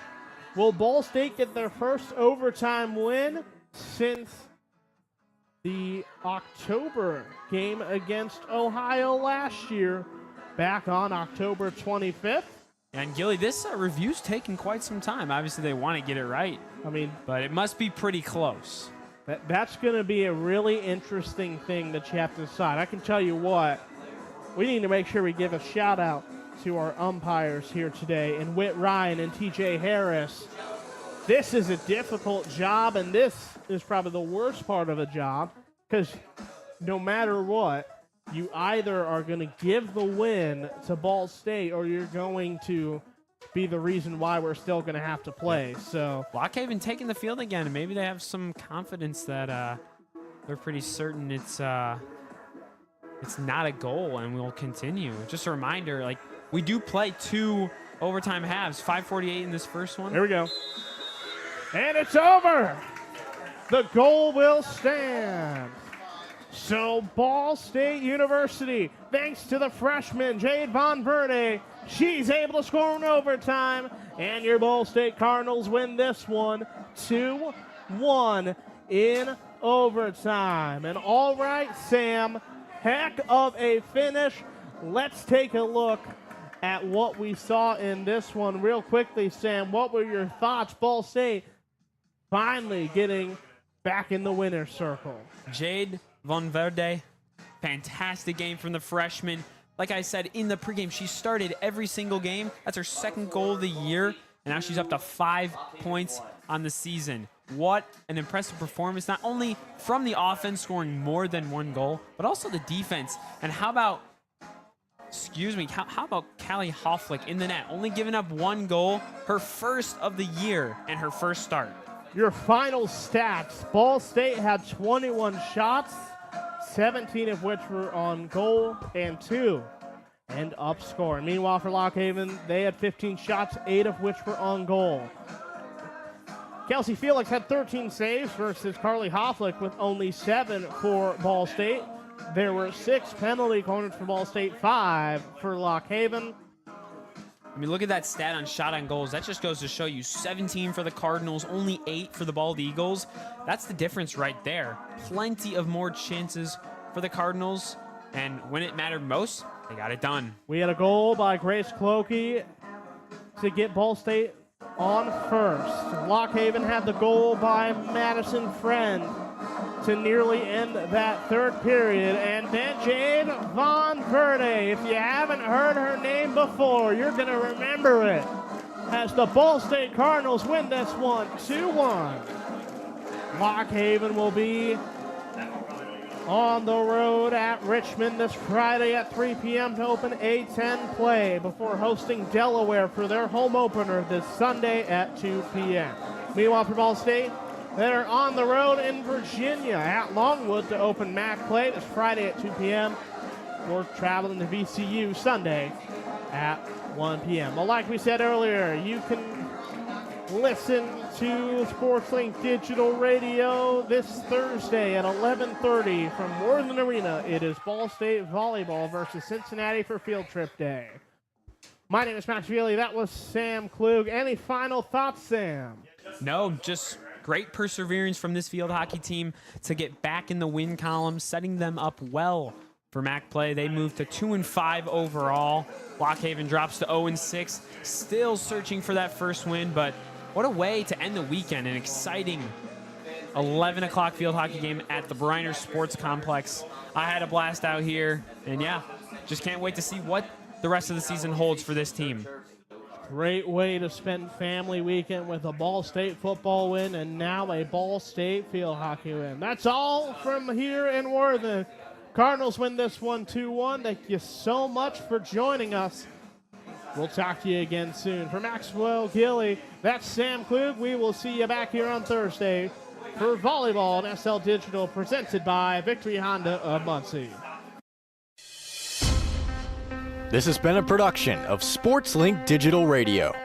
will Ball State get their first overtime win since the October game against Ohio last year, back on October 25th? And Gillie, this review's taken quite some time. Obviously, they want to get it right. But it must be pretty close. That's going to be a really interesting thing that you have to decide. I can tell you what, we need to make sure we give a shout out to our umpires here today, and Whit Ryan and TJ Harris. This is a difficult job, and this is probably the worst part of the job, because no matter what, you either are going to give the win to Ball State or you're going to be the reason why we're still going to have to play. So Lock Haven taking the field again, and maybe they have some confidence that they're pretty certain it's not a goal, and we'll continue. Just a reminder, we do play 2 overtime halves, 5:48 in this first one. Here we go. And it's over. The goal will stand. So Ball State University, thanks to the freshman Jade Von Verde, she's able to score in overtime, and your Ball State Cardinals win this one 2-1 in overtime. And all right, Sam, heck of a finish. Let's take a look at what we saw in this one real quickly. Sam, what were your thoughts? Ball State finally getting back in the winner's circle. Jade Von Verde, fantastic game from the freshman. Like I said in the pregame, she started every single game. That's her second goal of the year, and now she's up to 5 points on the season. What an impressive performance, not only from the offense scoring more than 1 goal, but also the defense. And how about Callie Hofflick in the net, only giving up 1 goal, her first of the year and her first start. Your final stats, Ball State had 21 shots, 17 of which were on goal, and 2 end up scoring. Meanwhile, for Lock Haven, they had 15 shots, 8 of which were on goal. Kelsey Felix had 13 saves versus Carly Hofflick with only 7 for Ball State. There were 6 penalty corners for Ball State, 5 for Lock Haven. Look at that stat on shot on goals. That just goes to show you 17 for the Cardinals, only 8 for the Bald Eagles. That's the difference right there. Plenty of more chances for the Cardinals, and when it mattered most, they got it done. We had a goal by Grace Clokey to get Ball State on first. Lock Haven had the goal by Madison Friend to nearly end that third period. And then Jade Von Verde, if you haven't heard her name before, you're going to remember it, as the Ball State Cardinals win this one 2-1. Lock Haven will be on the road at Richmond this Friday at 3 p.m. to open A-10 play before hosting Delaware for their home opener this Sunday at 2 p.m. Meanwhile, for Ball State, they're on the road in Virginia at Longwood to open MAC play this Friday at 2 p.m. We're traveling to VCU Sunday at 1 p.m. Well, like we said earlier, you can listen to SportsLink Digital Radio this Thursday at 11:30 from Worthen Arena. It is Ball State Volleyball versus Cincinnati for Field Trip Day. My name is Matt Gillie. That was Sam Klug. Any final thoughts, Sam? No, just great perseverance from this field hockey team to get back in the win column, setting them up well for MAC play. They moved to 2-5 overall. Lock Haven drops to 0-6, still searching for that first win, but what a way to end the weekend. An exciting 11 o'clock field hockey game at the Briner Sports Complex. I had a blast out here, and yeah, just can't wait to see what the rest of the season holds for this team. Great way to spend family weekend with a Ball State football win and now a Ball State field hockey win. That's all from here in Worthen. Cardinals win this one 2-1. Thank you so much for joining us. We'll talk to you again soon. For Maxwell Gillie, that's Sam Klug. We will see you back here on Thursday for volleyball on SL Digital, presented by Victory Honda of Muncie. This has been a production of SportsLink Digital Radio.